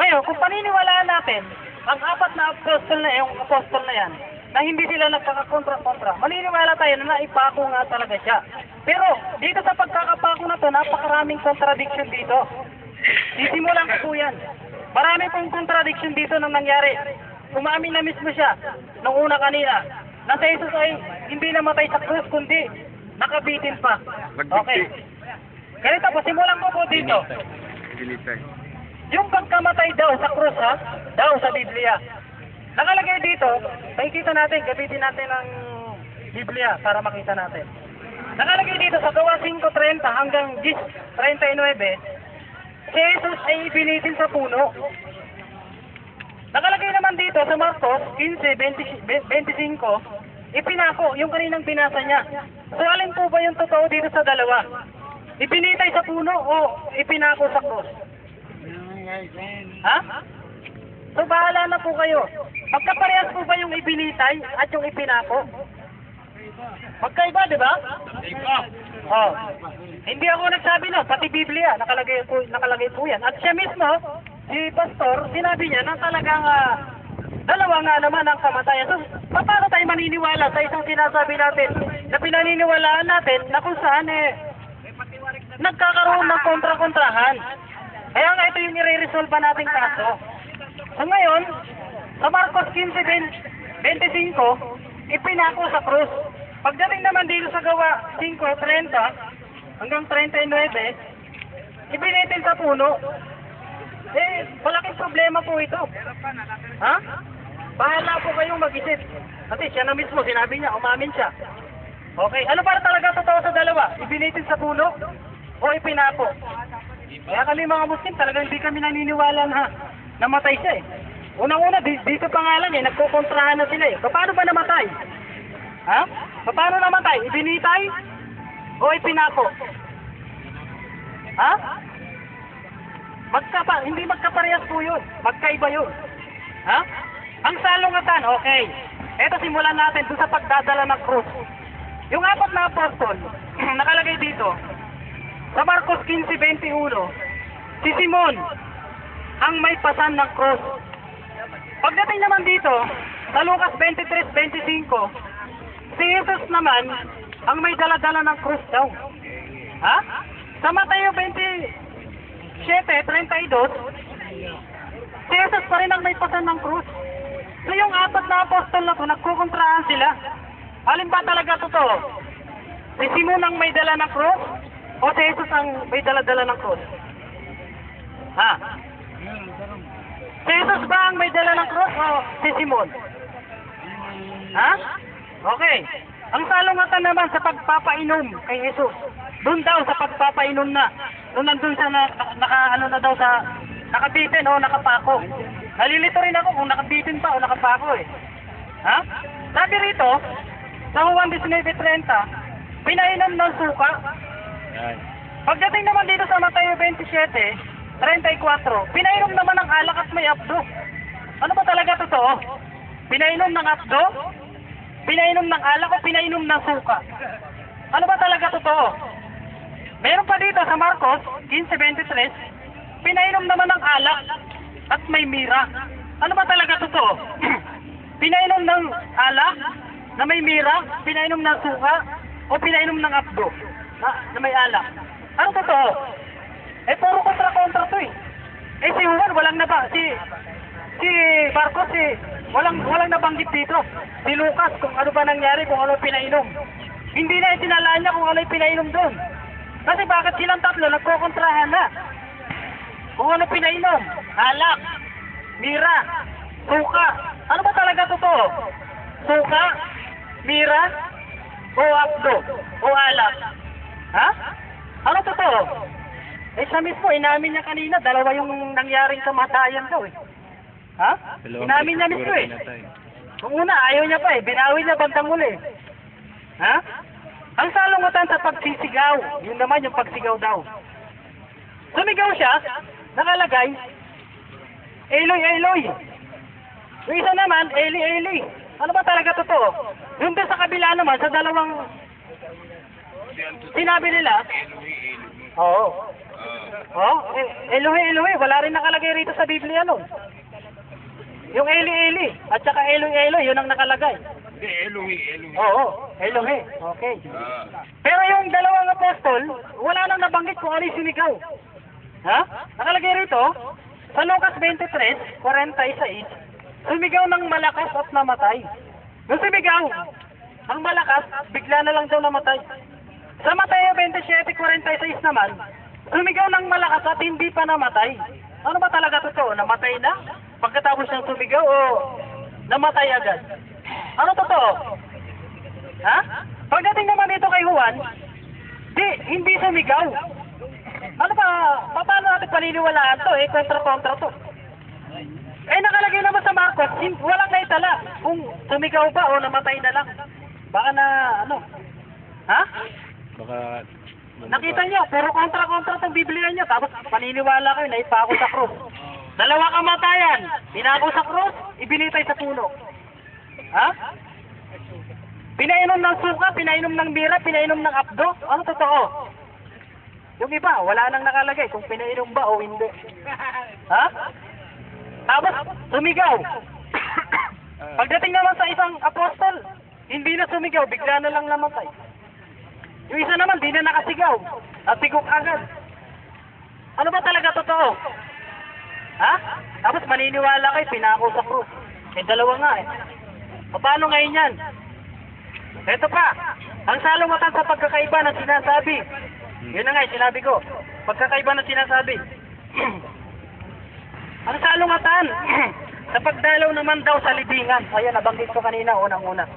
Ngayon, kung paniniwalaan natin, ang 4 na apostol na yung apostol na yan, na hindi sila nagkakakontra-kontra, maniniwala tayo na naipako nga talaga siya. Pero, dito sa pagkakapako na to, napakaraming contradiction dito. Sisimulan ko po yan. Marami pong contradiction dito nang nangyari. Umamin na mismo siya, nung una kanina, na sa Jesus ay hindi namatay sa krus, kundi nakabitin pa. Okay. Ganito po, simulan ko po dito. Yung pagkamatay daw sa krus, daw sa Biblia, Nakalagay dito, makikita natin, gamitin natin ang Biblia para makita natin. Nakalagay dito sa gawa 5:30 hanggang 10:39, si Jesus ay ibinitin sa puno. Nakalagay naman dito sa Marcos 15:25, ipinako yung kaninang binasa niya. So alin po ba yung totoo dito sa dalawa? Ipinitay sa puno o ipinako sa cross? Ha? So bahala na po kayo. Magkaparehas po ba yung ibinitay at yung ipinako? Magkaiba, di ba? Oh. Hindi ako nagsabi no, pati Biblia, nakalagay po yan. At siya mismo, si Pastor, sinabi niya na talagang dalawa nga naman ang kamatayan. So, paano tayo maniniwala sa isang sinasabi natin na pinaniniwalaan natin na kung saan nagkakaroon ng kontra-kontrahan? Kaya nga ito yung nire-resolve nating kaso. So ngayon, sa Marcos 15:25, ipinako sa krus. Pagdating naman dito sa gawa 5:30 hanggang 39, ibinitin sa puno. Malaking problema po ito. Ha? Bahala po kayong mag-isip. Kasi siya na mismo, sinabi niya, umamin siya. Okay, ano para talaga totoo sa dalawa? Ibinitin sa puno o ipinako? Kaya kami mga Muslim, talagang hindi kami naniniwala na namatay siya eh. Unang-una, dito pa nga lang nagkukontrahan na sila eh. Paano ba namatay? Ha? Paano namatay? Ibinitay o ipinako? Ha? Hindi magkaparehas po yun. Magkaiba yun. Ha? Ang salungatan, okay. Eto simulan natin doon sa pagdadala ng krus. Yung 4 na apostol, nakalagay dito, sa Marcos 15:21, si Simon ang may pasan ng krus. Pagdating naman dito, sa Lucas 23:25, si Jesus naman ang may dala-dala ng krus daw. Ha? Sa Mateo 27:32, si Jesus pa rin ang may pasan ng krus. So yung 4 na apostol na to, nagkukontrahan sila. Alin ba talaga totoo? Si Simon ang may dala ng krus o si Jesus ang may dala-dala ng krus? Ha? Si Jesus ba ang may dala ng krus o si Simon? Ha? Okay. Ang salungatan naman sa pagpapainom kay Jesus. Doon daw sa pagpapainom na. Doon nandun sa nakabitin o nakapako. Nalilito rin ako kung nakabitin pa o nakapako eh. Ha? Sabi rito, sa Juan 19:30, pinainom ng suka. Pagdating naman dito sa Mateo 27:34, pinainom naman ng alak at may abdo. Ano ba talaga totoo? Pinainom ng abdo? Pinainom ng alak o pinainom ng suka? Ano ba talaga totoo? Meron pa dito sa Marcos 15:23, pinainom naman ng alak at may mira. Ano ba talaga totoo? Pinainom ng alak na may mira, pinainom ng suka, o pinainom ng abdo na may alak? Ano totoo? Puro kontra-kontra to eh. Si Juan, walang naba, si Marcos, walang nabanggit dito. Si Lucas, kung ano ba nangyari, kung ano pinainom. Hindi na itinalaan niya kung ano yung pinainom doon. Kasi bakit silang tatlo nagkokontrahan na? Kung ano pinainom, alak, mira, suka. Ano ba talaga totoo? Suka, mira, o abdo, o alak? Ha? Ano totoo? Siya mismo, inamin niya kanina, dalawa yung nangyaring kamatayan daw eh. Ha? Inamin niya mismo eh. Kung una, ayaw niya pa eh, binawi niya bandang uli. Ha? Ang salungatan sa pagsisigaw, yun naman yung pagsigaw daw. Sumigaw siya, nakalagay, Eloy, Eloy. Yung isa naman, Eli, Eli. Ano ba talaga totoo? Yung doon sa kabila naman, sa dalawang sinabi nila, oo. Eloy, Eloy. Wala rin nakalagay rito sa Biblia nun. Yung Eli, Eli. At saka Eloy, Eloy, yun ang nakalagay. Elohi. Oo, Elohe. Okay. Pero yung dalawang apostol, wala nang nabanggit kung ano yung sinigaw. Ha? Nakalagay rito, sa Lucas 23:46, sumigaw ng malakas at namatay. Nung sumigaw, ang malakas, bigla na lang daw namatay. Sa Mateo 27:46 naman, sumigaw ng malakas at hindi pa namatay. Ano ba talaga totoo? Namatay na? Pagkatapos ng sumigaw o namatay agad. Ano totoo? Ha? Pagdating naman dito kay Juan, hindi sumigaw. Ano ba, paano natin paniniwalaan to? Kontra-kontra to. Nakalagay naman sa Marcos, walang naitala kung sumigaw ba o namatay na lang. Baka na, ha? Baka... Nakita niyo, puro kontra-kontra itong Biblia niyo, tapos paniniwala kayo na ipako sa krus. 2 kamatayan, pinako sa krus, ibinitay sa puno. Ha? Pinainom ng suka, pinainom ng bira, pinainom ng abdo. Ano totoo? Yung iba, wala nang nakalagay kung pinainom ba o hindi. Ha? Tapos, sumigaw. Pagdating naman sa isang apostol, hindi na sumigaw, bigla na lang namatay. Yung isa naman, di na nakasigaw. Nasigok agad. Ano ba talaga totoo? Ha? Tapos maniniwala kayo, pinako sa krus. Dalawa nga eh. Paano ngayon yan? Ito pa, ang salungatan sa pagkakaiba ng sinasabi. Yun na nga, sinabi ko. Pagkakaiba ng sinasabi. Ang salungatan sa pagdalaw naman daw sa libingan. Ayan, nabanggit ko kanina, unang-una.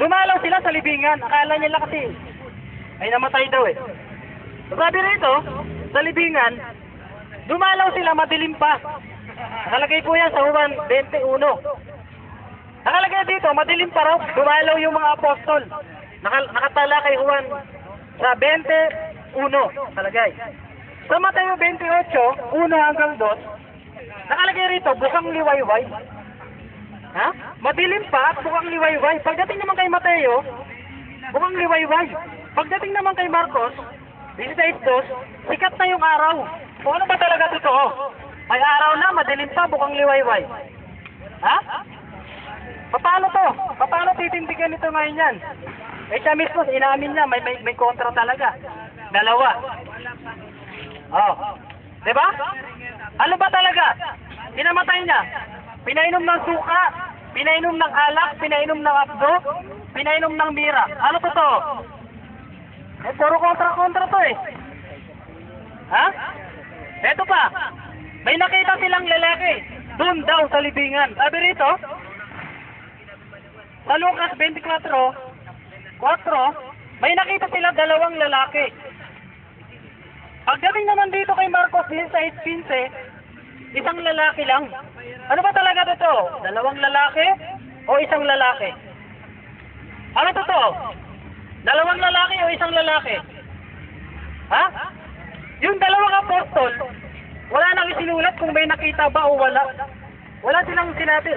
Dumalaw sila sa libingan. Akala nila kasi ay namatay daw eh. Sabi rito, sa libingan, dumalaw sila, madilim pa. Nakalagay po yan sa Juan 21. Nakalagay dito, madilim pa raw, dumalaw yung mga apostol. Nakatala kay Juan sa 21. Nakalagay. Sa Mateo 28, 1 hanggang 2, nakalagay rito, bukang liwayway. Ha? Madilim pa at bukang liwayway. Pagdating naman kay Mateo, bukang liwayway. Pagdating naman kay Marcos, 16:2, sikat na yung araw. Kung ano ba talaga totoo? May araw na, madilim pa, bukang liwayway. Ha? Paano to? Paano titindigan ito ngayon yan? Siya mismo, inamin niya, may kontra talaga. 2. Oh. Diba? Ano ba talaga? Pinamatay niya. Pinainom ng suka, pinainom ng alak, pinainom ng abdo, pinainom ng mira. Ano totoo? Puro kontra-kontra to eh. Ha? Eto pa, may nakita silang lalaki doon daw sa libingan. Sabi rito, sa Lucas 24:4, may nakita sila 2 lalaki. Pagdating naman dito kay Marcos 16:15, isang lalaki lang. Ano ba talaga totoo? 2 lalaki o isang lalaki? Ano totoo? 2 lalaki o isang lalaki? Ha? Yung 2 apostol, wala nang isinulat kung may nakita ba o wala. Wala silang sinabi.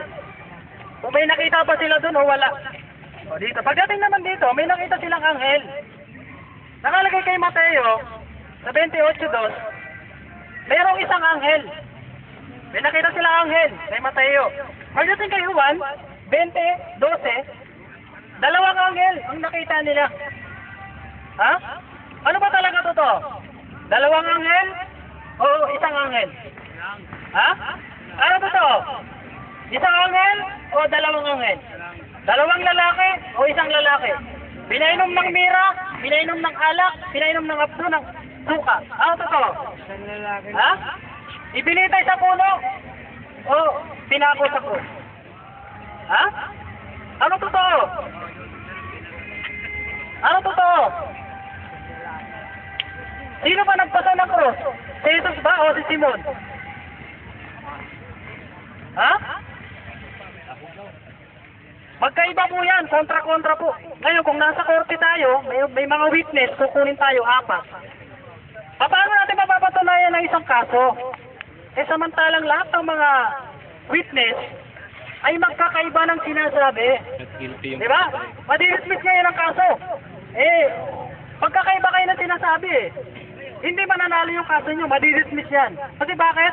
Kung may nakita ba sila doon o wala. O dito, pagdating naman dito, may nakita silang anghel. Nakalagay kay Mateo, sa 28:2, mayroong isang anghel. May nakita silang anghel kay Mateo. Pagdating kay Juan, 20:12, 2 anghel ang nakita nila. Ha? Ano ba talaga totoo? 2 anghel o isang anghel? Ha? Ano totoo? Isang anghel o 2 anghel? 2 lalaki o isang lalaki? Pinainom ng mira, pinainom ng alak, pinainom ng abdo, ng suka. Ano totoo? Isang lalaki. Ha? Ibinitay sa puno o pinako sa krus? Ha? Ano totoo? Ano totoo? Sino ba nagpasa ng krus? Si Jesus ba o si Simon? Ha? Magkaiba po yan, kontra-kontra po. Ngayon, kung nasa korte tayo, may mga witness, kukunin tayo 4. Paano natin mapapatunayan ng isang kaso? Samantalang lahat ng mga witness ay magkakaiba ng sinasabi. Di ba? Madi-dismiss ngayon ang kaso. Pagkakaiba kayo ng sinasabi hindi mananalo yung kaso nyo, madi-dismiss yan. Kasi bakit?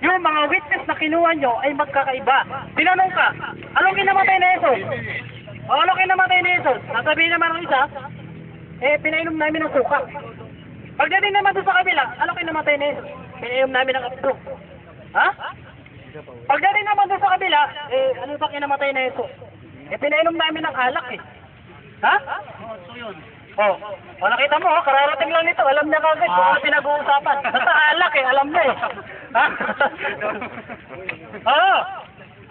Yung mga witness na kinuha nyo ay magkakaiba. Tinanong ka, anong kinamatay na Jesus? O anong kinamatay na Jesus? Nasabihin naman ng isa, pinainom namin ng suka. Pagdating naman doon sa kabila, anong kinamatay na Jesus? Pinainom namin ng abdo. Ha? Pagdating naman doon sa kabila, ano ba kinamatay na Jesus? Pinainom namin ng alak eh. Ha? So yun. Nakita mo, kararating lang nito. Alam niya kagad kung ano pinag-uusapan. Basta alak alam niya eh. Ha?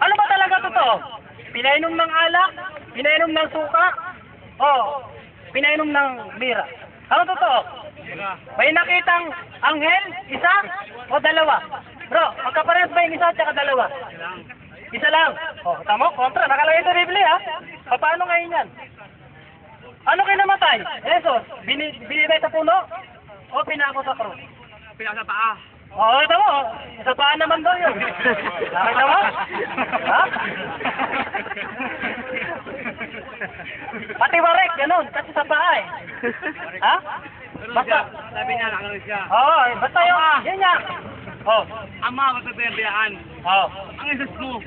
Ano ba talaga totoo? Pinainom ng alak, pinainom ng suka, o pinainom ng bira. Ano totoo? May nakitang anghel, isa o dalawa? Bro, magkaparehas ba yung isa at saka dalawa? Isa lang. O, tamo, kontra. Nakalagay sa Biblia, ha? Paano ngayon yan? Ano kinamatay? Jesus, binitay sa puno o pinako sa krus? Pinasa paa. Oo, ito mo. Sa paa naman daw yun. Nakita mo? Ha? Pati warek, ganun. Kasi sa paa eh. Ha? Basta. Sabi niya, nakaroon siya. Oo, basta yung... Yan niya. Oo. Ama, magpapinabayaan. Oo. Ang Jesus mo.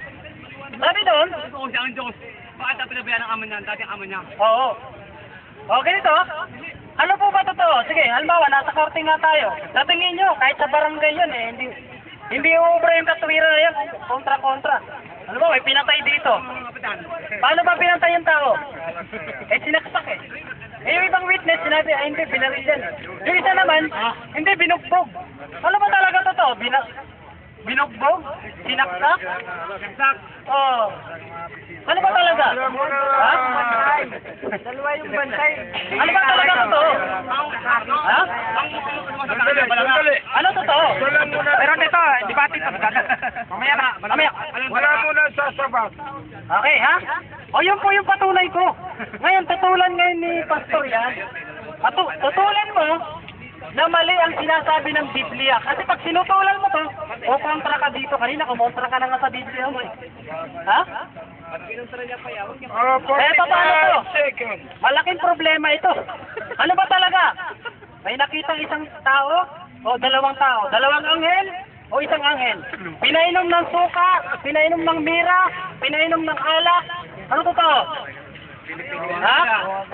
Sabi doon? Totoo siya ang Diyos. Bakit ang pinabayaan ng ama niya, dating ama niya? Oo. O, ganito. Ano po ba totoo? Sige, halimbawa, nasa korte nga tayo. Sa tingin nyo, kahit sa barangay yun eh, hindi uubra yung katwiran na yan. Kontra-kontra. Ano ba, may pinatay dito. Paano ba pinatay yung tao? Eh, sinaksak eh. Eh, yung ibang witness, sinabi, ay hindi, binaril yan. Yung isa naman, hindi, binugbog. Ano ba talaga totoo? Binugbog? Sinaksak? Sinaksak? Oo. Ano ba talaga? Ha? Dalawa yung bantay. Ano ba talaga totoo? Ha? Sandali. Ano totoo? Wala muna. Pero dito, debate ito. Mamaya na, mamaya. Wala muna sasabat. Okay, ha? O, yun po yung patunay ko. Ngayon, tutulan ngayon ni Pastor yan. Tutulan mo na mali ang sinasabi ng Biblia. Kasi pag sinutulan mo to, o kontra ka dito. Kanina, kumontra ka na nga sa Biblia mo eh. Ha? Eto paano to? Second. Malaking problema ito. Ano ba talaga? May nakitang isang tao o dalawang tao? Dalawang anghel o isang anghel? Pinainom ng suka, pinainom ng mira, pinainom ng alak. Ano totoo? Ha?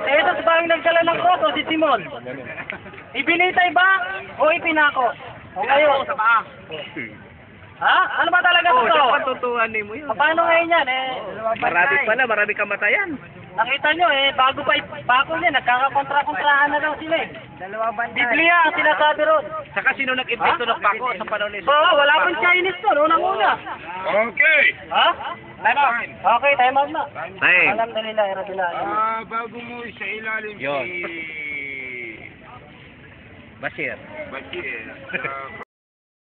Si Jesus ba ang nagdala ng cross o si Simon? Ibinitay ba o ipinako? O kayo? Ha? Ano ba talaga totoo? Patutuhan mo yun. Paano ngayon yan eh? Marami kamatayan. Nakita nyo eh, bago pa ipako niya, nagkakakontra-kontrahan na daw sila eh. Dalawa bantay. Biblia ang sinasabi ron. Saka sino nag-invento ng pako sa panahon ni Oo, wala pang Chinese to, unang-una. Okay. Ha? Time out. Okay, time out na. Time. Alhamdulillah, Rabbil Alamin. Bago mo sa ilalim Yun. si Bashir. Bashir,